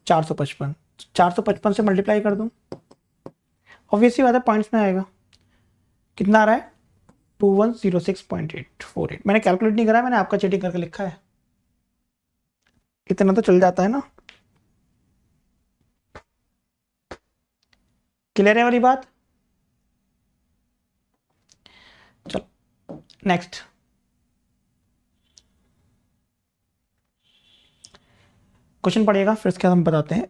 455। 455 से मल्टीप्लाई कर दूं, ऑब्वियसली बात है पॉइंट्स में आएगा। कितना आ रहा है 2106.848। मैंने कैलकुलेट नहीं करा, मैंने आपका चीटिंग करके लिखा है। इतना तो चल जाता है ना। क्लियर है वाली बात। चलो नेक्स्ट क्वेश्चन पढ़िएगा, फिर इसके बाद हम बताते हैं।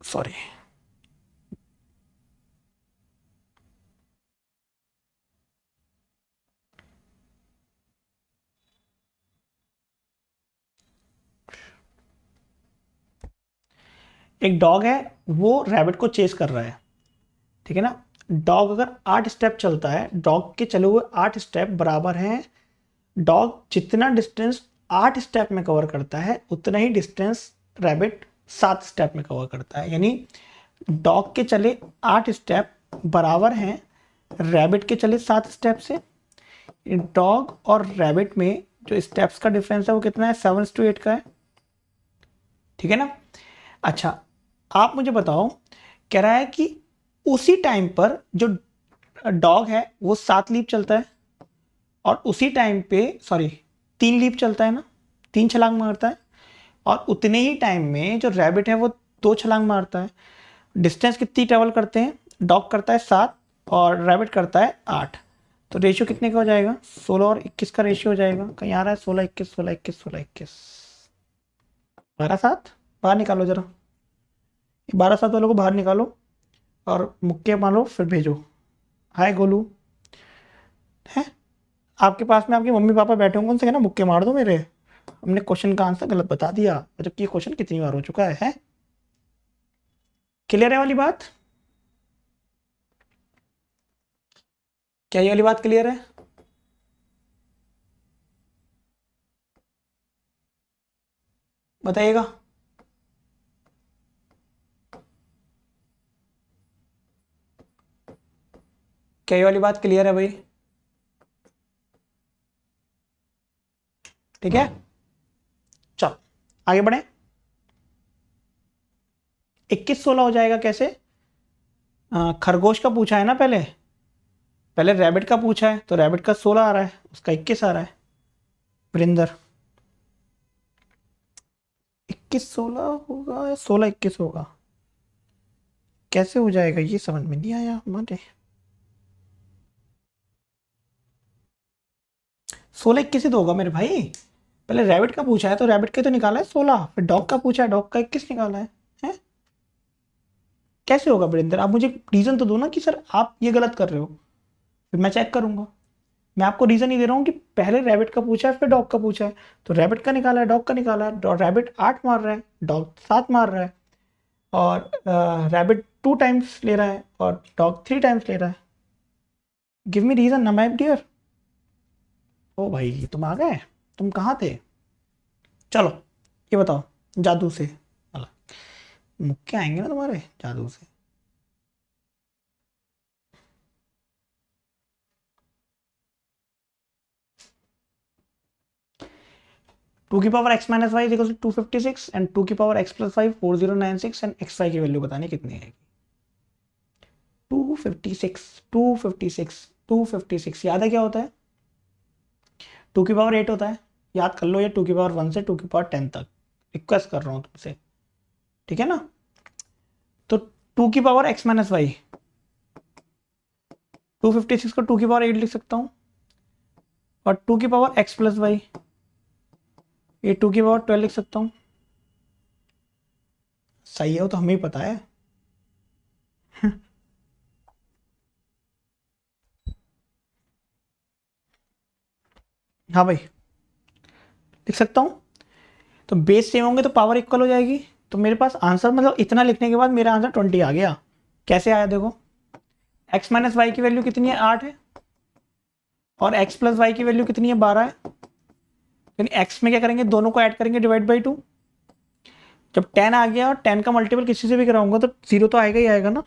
सॉरी। एक डॉग है, वो रैबिट को चेस कर रहा है, ठीक है ना। डॉग अगर 8 स्टेप चलता है, डॉग के चले हुए 8 स्टेप बराबर हैं, डॉग जितना डिस्टेंस 8 स्टेप में कवर करता है उतना ही डिस्टेंस रैबिट 7 स्टेप में कवर करता है। यानी डॉग के चले 8 स्टेप बराबर हैं रैबिट के चले 7 स्टेप से। डॉग और रैबिट में जो स्टेप्स का डिफरेंस है वो कितना है 7:8 का है, ठीक है ना। अच्छा आप मुझे बताओ, कह रहा है कि उसी टाइम पर जो डॉग है वो 7 लीप चलता है, और उसी टाइम पे 3 लीप चलता है ना, 3 छलांग मारता है, और उतने ही टाइम में जो रैबिट है वो 2 छलांग मारता है। डिस्टेंस कितनी ट्रेवल करते हैं, डॉग करता है 7 और रैबिट करता है 8। तो रेशियो कितने का हो जाएगा 16 और 21 का रेशियो हो जाएगा। कहीं आ रहा है 16 21 16 21 16 21 12 7। बाहर निकालो जरा, 12 7 वालों को बाहर निकालो और मुक्के मारो फिर भेजो। हाय गोलू है आपके पास में, आपके मम्मी पापा बैठे होंगे, उनसे कहना मुक्के मार दो मेरे, हमने क्वेश्चन का आंसर गलत बता दिया, जबकि ये क्वेश्चन कितनी बार हो चुका है? क्लियर है वाली बात? क्या ये वाली बात क्लियर है? बताइएगा। क्या ये वाली बात क्लियर है भाई? ठीक है चलो। आगे बढ़े। 21-16 हो जाएगा कैसे? खरगोश का पूछा है ना, पहले रैबिट का पूछा है, तो रैबिट का 16 आ रहा है, उसका 21 आ रहा है। वरिंदर 21-16 होगा या 16-21 होगा? कैसे हो जाएगा ये समझ में नहीं आया हमारे। 16-21 ही तो होगा मेरे भाई। पहले रैबिट का पूछा है तो रैबिट का तो निकाला है 16, फिर डॉग का पूछा है, डॉग का 21 निकाला है। हैं? कैसे होगा वरिंदर? आप मुझे रीजन तो दो ना कि सर आप ये गलत कर रहे हो, फिर मैं चेक करूंगा। मैं आपको रीजन ही दे रहा हूँ कि पहले रैबिट का पूछा है फिर डॉग का पूछा है, तो रैबिट का निकाला है, डॉग का निकाला है। रैबिट 8 मार रहा है, डॉग 7 मार रहा है, और रैबिट 2 टाइम्स ले रहा है और डॉग 3 टाइम्स ले रहा है। गिव मी रीजन ना माय डियर। ओ भाई तुम आ गए, तुम कहाँ थे? चलो ये बताओ, जादू से अला मुक्के आएंगे ना तुम्हारे जादू से। टू की power x minus y equal to 256 and two की power x plus 5 4096 and x y की वैल्यू बतानी कितनी आएगी? 256 256 256 याद है क्या होता है? टू की पावर 8 होता है, याद कर लो, या टू की पावर 1 से टू की पावर 10 तक। रिक्वेस्ट कर रहा हूँ तुमसे, ठीक है ना? तो टू की पावर x माइनस वाई, 256 को टू की पावर 8 लिख सकता हूँ, और टू की पावर x प्लस वाई ये टू की पावर 12 लिख सकता हूँ। सही है, वो तो हमें ही पता है। हाँ भाई लिख सकता हूँ। तो बेस सेम होंगे तो पावर इक्वल हो जाएगी, तो मेरे पास आंसर, मतलब इतना लिखने के बाद मेरा आंसर 20 आ गया। कैसे आया देखो, x माइनस वाई की वैल्यू कितनी है? 8 है, और x प्लस वाई की वैल्यू कितनी है? 12 है। यानी x में क्या करेंगे, दोनों को ऐड करेंगे, डिवाइड बाई 2। जब 10 आ गया और 10 का मल्टीपल किसी से भी कराऊंगा तो 0 तो आएगा ही आएगा ना,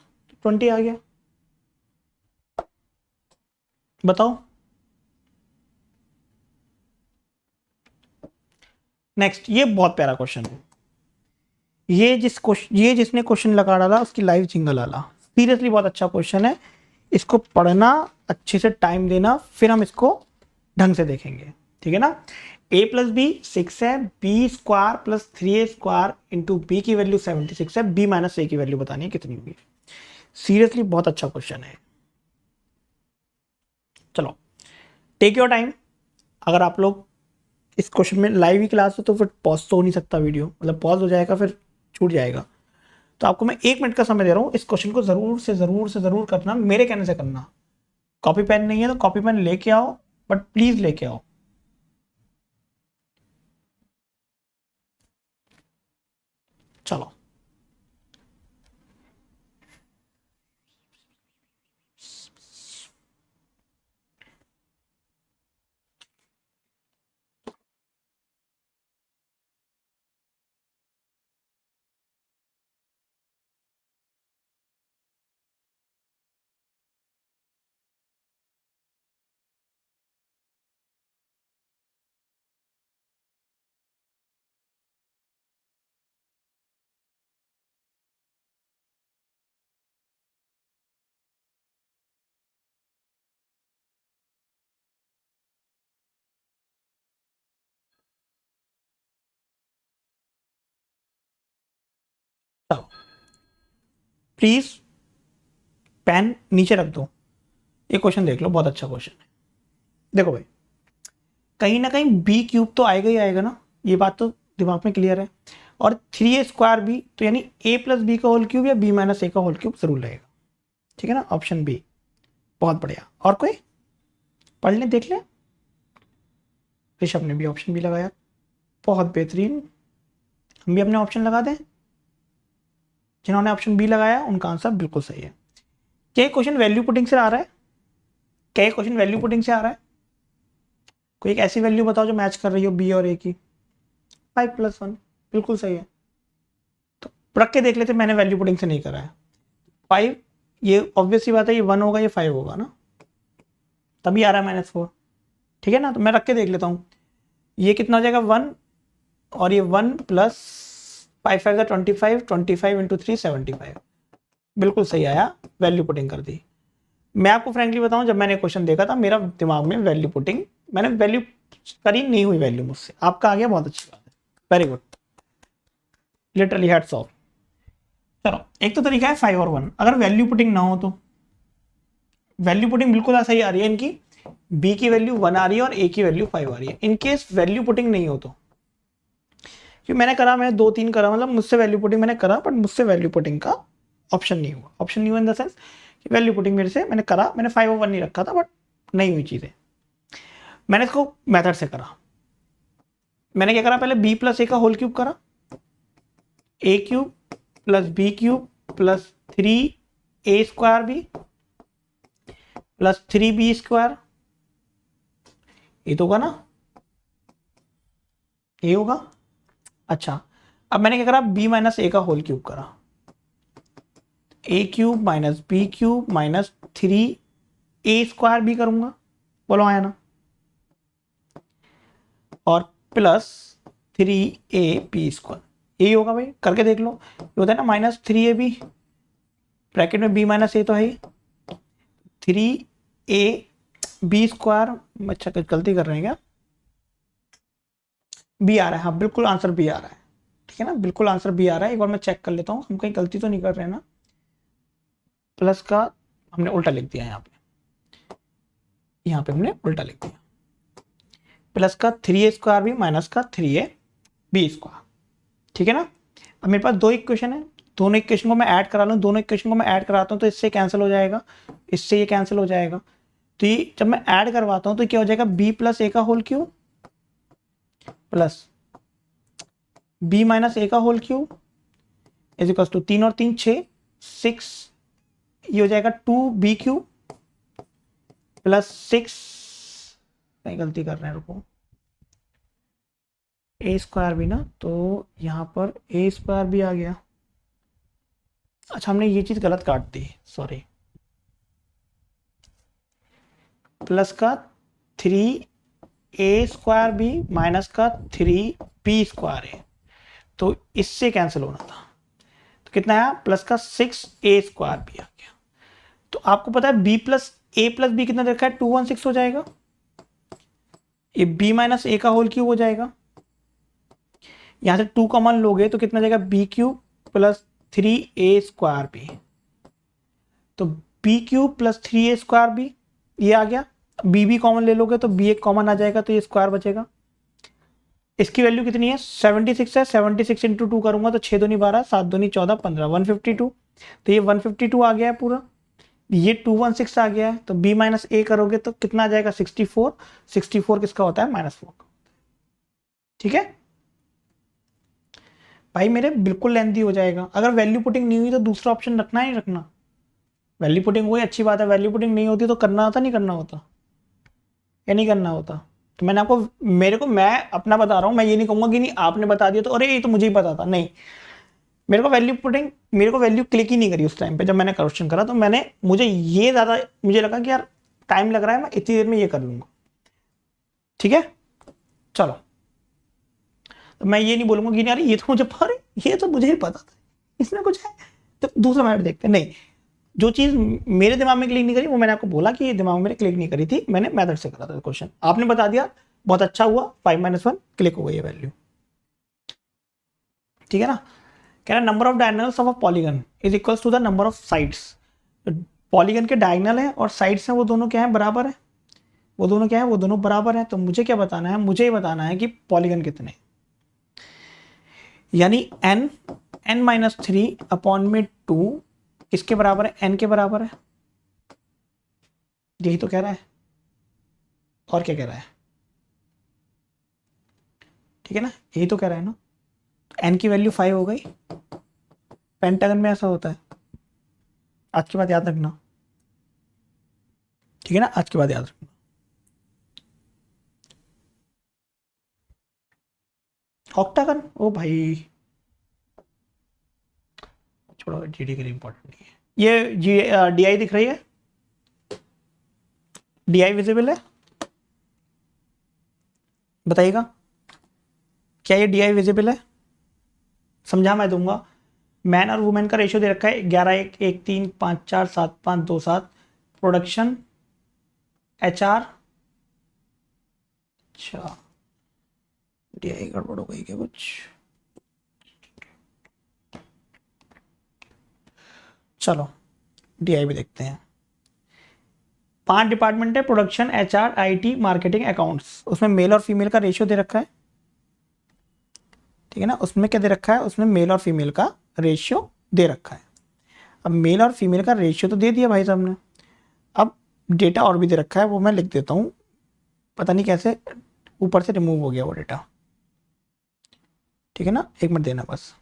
20 आ गया। बताओ। नेक्स्ट, ये बहुत प्यारा क्वेश्चन है। ये जिसने क्वेश्चन लगा डाला उसकी लाइव जिंगल आला। सीरियसली बहुत अच्छा क्वेश्चन है, इसको पढ़ना, अच्छे से टाइम देना, फिर हम इसको ढंग से देखेंगे, ठीक है ना? a प्लस बी 6 है, B square plus 3a square into B की वैल्यू 76 है, बी माइनस ए की वैल्यू बतानी है कितनी होगी। सीरियसली बहुत अच्छा क्वेश्चन है। चलो टेक योर टाइम। अगर आप लोग इस क्वेश्चन में लाइव ही क्लास हो तो फिर पॉज तो हो नहीं सकता वीडियो, मतलब पॉज हो जाएगा फिर छूट जाएगा। तो आपको मैं 1 मिनट का समय दे रहा हूँ, इस क्वेश्चन को जरूर करना, मेरे कहने से करना। कॉपी पेन नहीं है तो कॉपी पेन लेके आओ, बट प्लीज लेके आओ। चलो चलो प्लीज पेन नीचे रख दो, ये क्वेश्चन देख लो, बहुत अच्छा क्वेश्चन है। देखो भाई, कहीं ना कहीं बी क्यूब तो आएगा ही आएगा ना, ये बात तो दिमाग में क्लियर है। और 3a स्क्वायर बी, तो यानी a प्लस बी का होल क्यूब या b माइनस ए का होल क्यूब जरूर रहेगा, ठीक है ना? Option B. बहुत बढ़िया। और कोई पढ़ लें, देख लें। ऋषभ ने भी ऑप्शन बी लगाया, बहुत बेहतरीन। हम भी अपने ऑप्शन लगा दें। जिन्होंने ऑप्शन बी लगाया उनका आंसर बिल्कुल सही है। क्या क्वेश्चन वैल्यू पुटिंग से आ रहा है? क्या क्वेश्चन वैल्यू पुटिंग से आ रहा है? कोई एक ऐसी वैल्यू बताओ जो मैच कर रही हो बी और ए की। 5+1 बिल्कुल सही है। तो रख के देख लेते, मैंने वैल्यू पुटिंग से नहीं करा है। 5, ये ऑब्वियस सी बात है, ये 1 होगा, ये 5 होगा ना, तभी आ रहा है -4, ठीक है ना? तो मैं रख के देख लेता हूँ, ये कितना हो जाएगा 1, और ये 1 प्लस 5 5 25, 25 इंटू 3 75, बिल्कुल सही आया, वैल्यू पुटिंग कर दी। मैं आपको फ्रेंकली बताऊं, जब मैंने क्वेश्चन देखा था मेरा दिमाग में वैल्यू पुटिंग, मैंने वैल्यू करी नहीं हुई वैल्यू मुझसे, आपका आ गया, बहुत अच्छी बात है, very good, literally hats off. चलो एक तो तरीका है 5 और 1, अगर वैल्यू पुटिंग ना हो तो वैल्यू पुटिंग बिल्कुल सही आ रही है इनकी, बी की वैल्यू 1 आ रही है और ए की वैल्यू 5 आ रही है। इन केस वैल्यू पुटिंग नहीं हो तो, क्योंकि मैंने करा, मैं 2-3 करा, मतलब मुझसे वैल्यू पुटिंग मैंने करा, बट मुझसे वैल्यू पुटिंग का ऑप्शन नहीं हुआ, ऑप्शन नहीं हुआ इन द सेंस कि वैल्यू पुटिंग मेरे से मैंने करा, मैंने 5 और 1 नहीं रखा था, बट नहीं हुई चीज़ें। मैंने इसको मेथड से करा, मैंने क्या करा, पहले बी प्लस ए का होल क्यूब करा, a cube plus b cube plus 3a square b plus 3b square, ये तो होगा ना, ये होगा। अच्छा, अब मैंने क्या करा, b माइनस ए का होल क्यूब करा, a cube minus b cube minus 3a square भी करूंगा, बोलो आया ना, और प्लस 3ab स्क्वायर, यही होगा भाई, करके देख लो, ये होता है ना माइनस 3ab, ब्रैकेट में b माइनस ए तो है ही, 3ab स्क्वायर, अच्छा गलती कर रहे हैं क्या, बी आ रहा है, हाँ बिल्कुल आंसर बी आ रहा है, ठीक है ना, बिल्कुल आंसर बी आ रहा है। एक बार मैं चेक कर लेता हूँ, हम कहीं गलती तो नहीं कर रहे हैं ना, प्लस का हमने उल्टा लिख दिया, यहाँ पे हमने उल्टा लिख दिया, प्लस का 3a स्क्वायर भी माइनस का 3ab स्क्वायर, ठीक है ना। अब मेरे पास दो इक्वेशन है, दोनों इक्वेशन को मैं ऐड करा लूँ, दोनों इक्वेशन को मैं ऐड कराता हूँ तो इससे कैंसिल हो जाएगा, इससे ये कैंसिल हो जाएगा, तो ये जब मैं ऐड करवाता हूँ तो क्या हो जाएगा, b प्लस ए का whole cube plus b minus ए का whole cube is equal to 3 और 3 6 6, ये हो जाएगा 2b क्यूब प्लस 6, नहीं गलती कर रहे हैं, रुको, ए स्क्वायर भी ना, तो यहाँ पर ए स्क्वायर भी आ गया, अच्छा हमने ये चीज गलत काट दी, सॉरी, प्लस का 3a स्क्वायर भी माइनस का 3b स्क्वायर है, तो इससे कैंसिल होना था, तो कितना आया, प्लस का 6a स्क्वायर भी आ गया। तो आपको पता है b प्लस बी कितना देखा है, 216 हो जाएगा, ये b माइनस ए का होल क्यूब हो जाएगा, यहां से 2 कॉमन लोगे तो कितना जाएगा, b cube plus 3a square B, तो b cube plus 3a square B ये आ गया, b भी कॉमन ले लोगे तो b एक कॉमन आ जाएगा, तो ये स्क्वायर बचेगा। इसकी वैल्यू कितनी है, 76 है, 76 इंटू 2 करूंगा तो 6 दूनी 12, 7 दूनी 14, 15, 152, तो ये 152 आ गया है पूरा, ये 216 आ गया है, तो b माइनस ए करोगे तो कितना आ जाएगा, 64, 64 किसका होता है, -4, ठीक है भाई, मेरे बिल्कुल लेंथी हो जाएगा। अगर वैल्यू पुटिंग नहीं हुई तो दूसरा ऑप्शन रखना ही रखना, वैल्यू पुटिंग हुई अच्छी बात है, वैल्यू पुटिंग नहीं होती तो करना होता, नहीं करना होता, या नहीं करना होता। तो मैंने आपको, मेरे को, मैं अपना बता रहा हूँ, मैं ये नहीं कहूँगा कि नहीं आपने बता दिया तो अरे ये तो मुझे ही पता था, नहीं, मेरे को वैल्यू पुटिंग, मेरे को वैल्यू क्लिक ही नहीं करी उस टाइम पे जब मैंने क्वेश्चन करा, तो मैंने, मुझे ये ज़्यादा मुझे लगा कि यार टाइम लग रहा है, मैं इतनी देर में ये कर लूँगा, ठीक है। चलो, तो मैं ये नहीं बोलूँगा कि यार ये तो मुझे, अरे ये तो मुझे ही पता था, इसमें कुछ है, तो दूसरा मैटर देखते हैं, नहीं, जो चीज़ मेरे दिमाग में क्लिक नहीं करी वो मैंने आपको बोला कि ये दिमाग में मेरे क्लिक नहीं करी थी, मैंने मेथड से करा था क्वेश्चन, आपने बता दिया, बहुत अच्छा हुआ, 5 - 1 क्लिक हो गई ये वैल्यू, ठीक है ना। कह रहा number of diagonals of a polygon is equals to the number of sides, polygon के डायगोनल है और साइड्स हैं वो दोनों क्या है, बराबर है, वो दोनों क्या है, वो दोनों बराबर है, तो मुझे क्या बताना है, मुझे ये बताना है कि पॉलीगन कितने, यानी n-3 अपॉन में 2 किसके बराबर है, n के बराबर है, यही तो कह रहा है, और क्या कह रहा है, ठीक है ना, यही तो कह रहा है ना, n की वैल्यू 5 हो गई, पेंटागन में ऐसा होता है, आज की बात याद रखना, ठीक है ना, आज की बात याद रखना। ऑक्टागन, ओ भाई छोड़ो, जीडी के लिए इंपॉर्टेंट नहीं है, ये जी डी आई दिख रही है, डी आई विजिबल है, बताइएगा, क्या ये DI विजिबल है? समझा मैं दूंगा। मैन और वुमेन का रेशियो दे रखा है 11:1, 1, 3, 5, 4, 7, 5, 2, 7। प्रोडक्शन HR, अच्छा DI गड़बड़ हो गई क्या कुछ? चलो DI भी देखते हैं। 5 डिपार्टमेंट है, production, HR, IT, marketing, accounts. उसमें मेल और फीमेल का रेशियो दे रखा है, ठीक है ना। उसमें क्या दे रखा है? उसमें मेल और फीमेल का रेशियो दे रखा है। अब मेल और फीमेल का रेशियो तो दे दिया भाई साहब ने। अब डेटा और भी दे रखा है, वो मैं लिख देता हूँ, पता नहीं कैसे ऊपर से रिमूव हो गया वो डेटा, ठीक है ना। एक मिनट देना बस।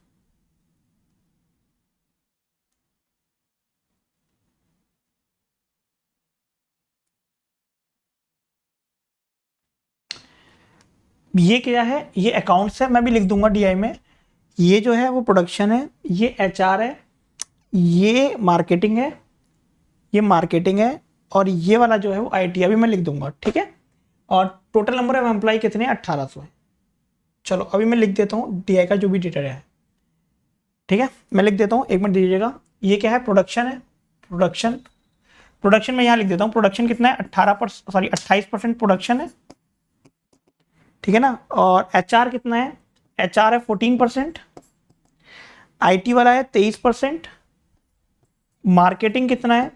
ये क्या है? ये अकाउंट्स है, मैं भी लिख दूंगा DI में। ये जो है वो प्रोडक्शन है, ये HR है, ये मार्केटिंग है, ये मार्केटिंग है, और ये वाला जो है वो IT अभी मैं लिख दूंगा, ठीक है। और टोटल नंबर ऑफ एम्प्लॉय कितने हैं? 1800 है। चलो अभी मैं लिख देता हूँ DI का जो भी डेटा है, ठीक है। मैं लिख देता हूँ, एक मिनट दीजिएगा। ये क्या है? प्रोडक्शन है, प्रोडक्शन। प्रोडक्शन में यहाँ लिख देता हूँ, प्रोडक्शन कितना है? 28% प्रोडक्शन है, ठीक है ना। और HR कितना है? HR है 14%, IT वाला है 23%, मार्केटिंग कितना है?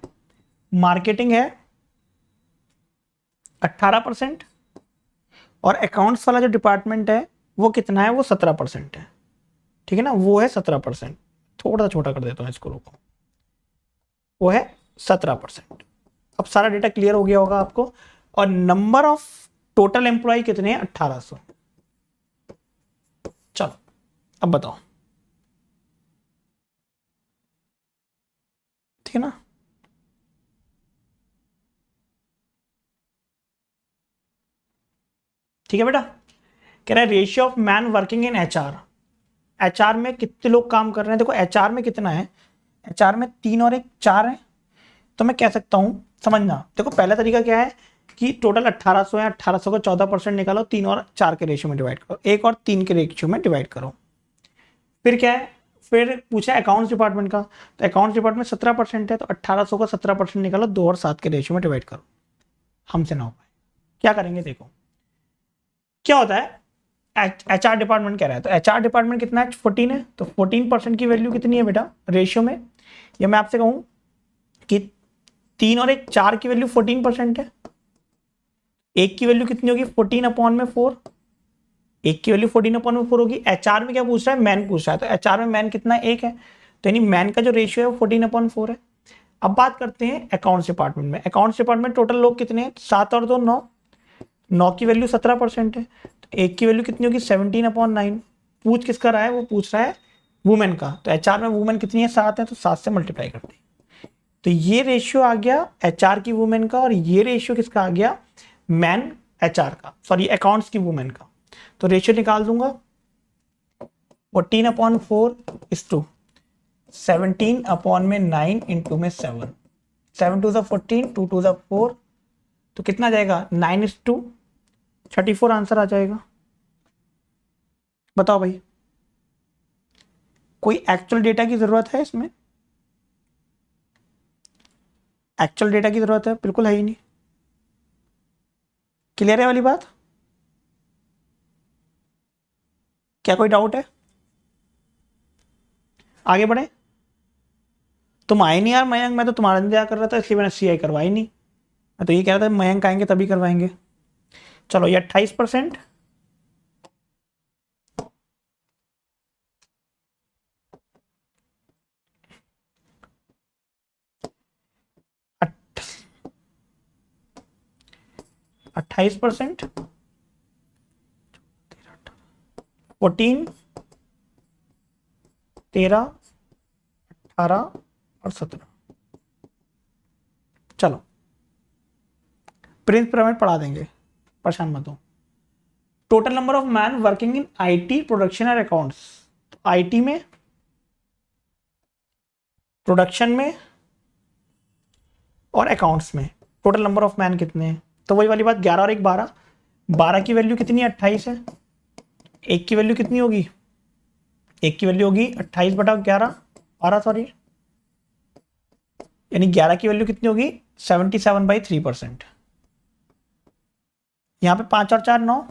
मार्केटिंग है 18%, और अकाउंट्स वाला जो डिपार्टमेंट है वो कितना है? वो 17% है, ठीक है ना। वो है 17%। थोड़ा सा छोटा कर देता हूँ इसको, रुको। वो है 17%। अब सारा डेटा क्लियर हो गया होगा आपको। और नंबर ऑफ टोटल एम्प्लॉय कितने हैं? 1800। चलो अब बताओ, ठीक है ना। ठीक है बेटा। कह रहा है ratio of man working in HR में कितने लोग काम कर रहे हैं? देखो HR में कितना है? HR में 3 और 1 4 है। तो मैं कह सकता हूं, समझना, देखो पहला तरीका क्या है कि टोटल 1800 है, 1800 का 14% निकालो, 3 और 4 के रेशियो में डिवाइड करो, 1 और 3 के रेशियो में डिवाइड करो। फिर क्या है? फिर पूछा अकाउंट्स डिपार्टमेंट का, तो अकाउंट्स डिपार्टमेंट 17% है, तो 1800 का 17% निकालो, 2 और 7 के रेशियो में डिवाइड करो। हमसे ना हो पाए, क्या करेंगे? देखो क्या होता है। HR डिपार्टमेंट कह रहा है, तो HR डिपार्टमेंट कितना है? 14 है, तो 14% की वैल्यू कितनी है बेटा रेशियो में? या मैं आपसे कहूं कि 3 और 1 4 की वैल्यू 14% है, एक की वैल्यू कितनी होगी? 14/4। एक की वैल्यू 14/4 होगी। HR में क्या पूछ रहा है? मैन पूछ रहा है, तो HR में मैन कितना है? 1 है, तो यानी मैन का जो रेशियो है वो 14/4 है। अब बात करते हैं अकाउंट्स डिपार्टमेंट में। अकाउंट्स डिपार्टमेंट टोटल लोग कितने हैं? 7 और 2 9। 9 की वैल्यू 17% है, तो एक की वैल्यू कितनी होगी? 17/9। पूछ किसका रहा है? वो पूछ रहा है वुमेन का, तो HR में वुमेन कितनी है? 7 है, तो 7 से मल्टीप्लाई करते हैं। तो ये रेशियो आ गया HR की वुमेन का, और ये रेशियो किसका आ गया? मैन HR का, सॉरी अकाउंट्स की वुमेन का। तो रेशियो निकाल दूंगा, 14/4 इज टू 17/9 इंटू में 7, 7 2 14, 2 2 4, तो कितना जाएगा? 9:34 आंसर आ जाएगा। बताओ भाई, कोई एक्चुअल डेटा की जरूरत है इसमें? एक्चुअल डेटा की जरूरत है? बिल्कुल है ही नहीं। क्लियर है वाली बात? क्या कोई डाउट है? आगे बढ़े। तुम आए नहीं यार मयंक, मैं तो तुम्हारा इंतजार कर रहा था, इसलिए मैंने CI करवाई नहीं। मैं तो ये कह रहा था मयंक आएंगे तभी करवाएंगे। चलो ये 28%, अट्ठ- 28%, 14, 13, 18 और 17। चलो प्रिंस पिरामिड पढ़ा देंगे, परेशान मत हो। Total number of man working in IT, production और अकाउंट्स। IT में, प्रोडक्शन में और अकाउंट्स में टोटल नंबर ऑफ मैन कितने हैं? तो वही वाली बात, 11 और 1 12। 12 की वैल्यू कितनी है? 28 है। एक की वैल्यू कितनी होगी, एक की वैल्यू होगी 28/11 12 सॉरी, यानी 11 की वैल्यू कितनी होगी 77/3%। यहाँ पे 5 और 4 9,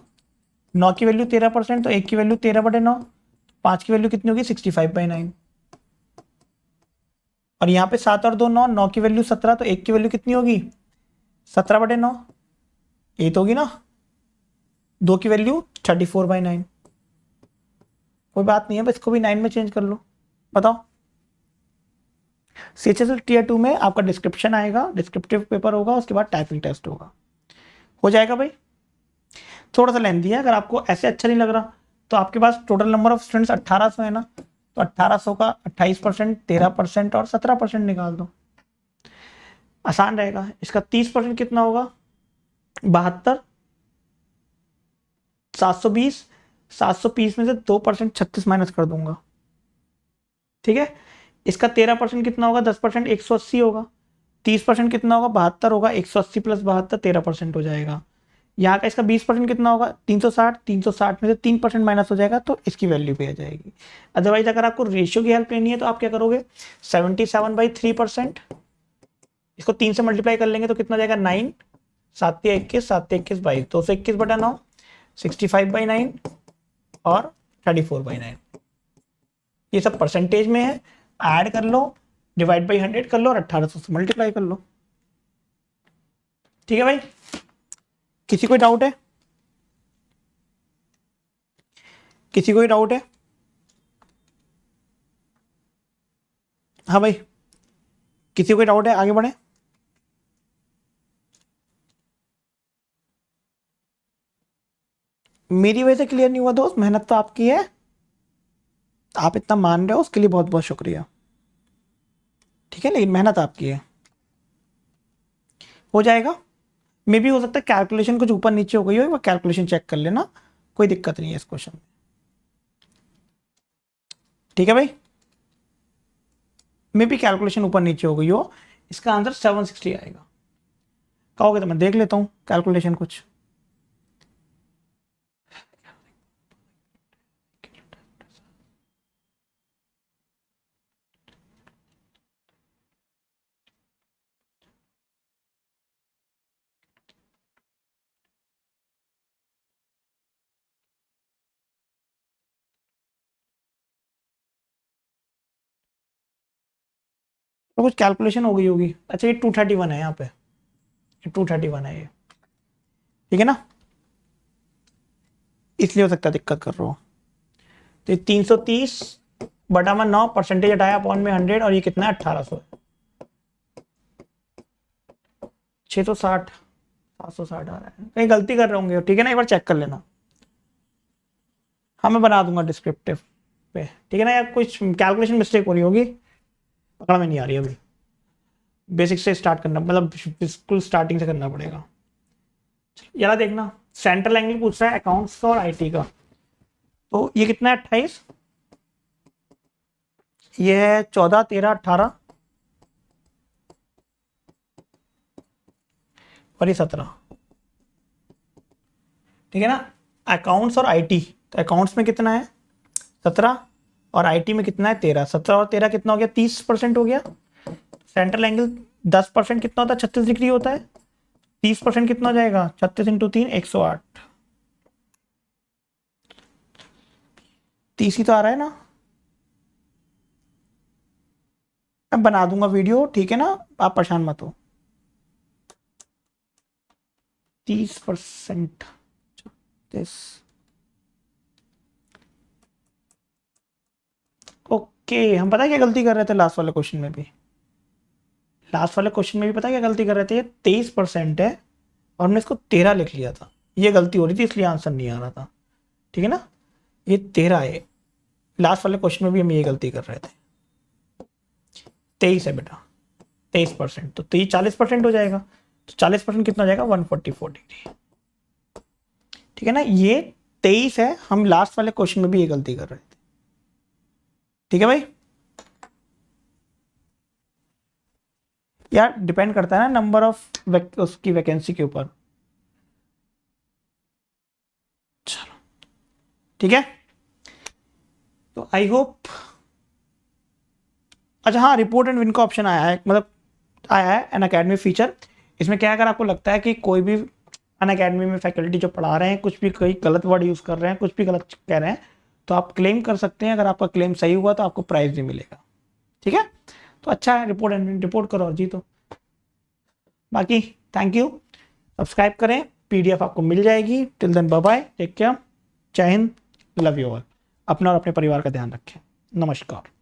9 की वैल्यू 13%, तो एक की वैल्यू 13/9, 5 की वैल्यू कितनी होगी 65/9। और यहाँ पे 7 और 2 9, 9 की वैल्यू 17, तो एक की वैल्यू कितनी होगी 17/9, ये तो होगी ना। 2 की वैल्यू 34/9। कोई बात नहीं है, बस इसको भी 9 में चेंज कर लो। बताओ, CHSL टीयर 2 में आपका डिस्क्रिप्शन आएगा, डिस्क्रिप्टिव पेपर होगा, उसके बाद टाइपिंग टेस्ट होगा, हो जाएगा भाई। थोड़ा सा लेंथी है, अगर आपको ऐसे अच्छा नहीं लग रहा तो आपके पास टोटल नंबर ऑफ स्टूडेंट्स 1800 है ना, तो 1800 का 28%, 13% और 17% निकाल दो, आसान रहेगा। इसका 30% कितना होगा 72, 720, 720 में से 2% 36 माइनस कर दूंगा, ठीक है। इसका 13% कितना होगा 10% 180 होगा, 30% कितना होगा 72 होगा, 180 प्लस 72 13% हो जाएगा। यहाँ का इसका 20% कितना होगा 360, 360 में से 3% माइनस हो जाएगा, तो इसकी वैल्यू भी आ जाएगी। अदरवाइज अगर आपको रेशियो की हेल्प लेनी है तो आप क्या करोगे 77/3%, इसको 3 से मल्टीप्लाई कर लेंगे तो कितना जाएगा 9, 7 21, 7 21 22, 221/9, 65/9 और 34/9। ये सब परसेंटेज में है, ऐड कर लो, डिवाइड बाई 100 कर लो और 1800 से मल्टीप्लाई कर लो, ठीक है भाई। किसी कोई डाउट है, किसी कोई डाउट है? हाँ भाई, किसी कोई डाउट है, आगे बढ़े। मेरी वजह से क्लियर नहीं हुआ दोस्त, मेहनत तो आपकी है, आप इतना मान रहे हो उसके लिए बहुत बहुत शुक्रिया, ठीक है, लेकिन मेहनत आपकी है, हो जाएगा। मे भी हो सकता है कैलकुलेशन कुछ ऊपर नीचे हो गई हो, वो कैलकुलेशन चेक कर लेना, कोई दिक्कत नहीं है इस क्वेश्चन में, ठीक है भाई। मे भी कैलकुलेशन ऊपर नीचे हो गई हो, इसका आंसर 760 आएगा। कहोगे तो मैं देख लेता हूँ कैलकुलेशन कुछ। तो कुछ कैलकुलेशन हो गई होगी। अच्छा, ये 231 है, यहाँ पे 231 है ये, ठीक है ना, इसलिए हो सकता है दिक्कत कर रहा हो। तो 330/9 परसेंटेज हटाया अपॉन में 100, और ये कितना है 1800, 660, 760 आ रहा है, कहीं गलती कर रहे होंगे, ठीक है ना, एक बार चेक कर लेना। हाँ मैं बना दूंगा डिस्क्रिप्टिव पे, ठीक है ना, या कुछ कैलकुलेशन मिस्टेक हो रही होगी, पकड़ में नहीं आ रही अभी, बेसिक से स्टार्ट करना, मतलब बिल्कुल स्टार्टिंग से करना पड़ेगा। यार देखना, सेंट्रल एंगल पूछ रहा है अकाउंट्स का और आईटी का, तो ये कितना है 28, ये है 14, 13, 18 और ये 17, ठीक है ना। अकाउंट्स और आईटी, तो अकाउंट्स में कितना है 17 और आईटी में कितना है 13, 17 और 13 कितना हो गया 30% हो गया। सेंट्रल एंगल 10% कितना होता है 36 डिग्री होता है, 30% कितना हो जाएगा 36 इंटू 3 108, 30 ही तो आ रहा है ना। मैं बना दूंगा वीडियो, ठीक है ना, आप परेशान मत हो। 30%, ओके, हम पता है क्या गलती कर रहे थे लास्ट वाले क्वेश्चन में भी, लास्ट वाले क्वेश्चन में भी पता है क्या गलती कर रहे थे, ये 23% है और हमने इसको 13 लिख लिया था, ये गलती हो रही थी, इसलिए आंसर नहीं आ रहा था, ठीक है ना। ये 13 है, लास्ट वाले क्वेश्चन में भी हम ये गलती कर रहे थे, 23 है बेटा, 23%, तो ये 40% हो जाएगा, तो 40% कितना हो जाएगा 144 डिग्री, ठीक है ना। ये 23 है, हम लास्ट वाले क्वेश्चन में भी ये गलती कर रहे थे, ठीक है भाई। यार डिपेंड करता है ना नंबर ऑफ उसकी वैकेंसी के ऊपर। चलो ठीक है, तो आई होप। अच्छा हाँ, रिपोर्ट एंड विन का ऑप्शन आया है, मतलब आया है अन अकेडमी फीचर। इसमें क्या है, अगर आपको लगता है कि कोई भी अन अकेडमी में फैकल्टी जो पढ़ा रहे हैं कुछ भी कोई गलत वर्ड यूज़ कर रहे हैं, कुछ भी गलत कह रहे हैं, तो आप क्लेम कर सकते हैं। अगर आपका क्लेम सही हुआ तो आपको प्राइज़ भी मिलेगा। ठीक है, तो अच्छा है, रिपोर्ट एंड विन, रिपोर्ट करो और जीतो। बाकी थैंक यू, सब्सक्राइब करें, PDF आपको मिल जाएगी। Till then bye bye, take care, जय हिंद, लव यू ऑल। अपना और अपने परिवार का ध्यान रखें। नमस्कार।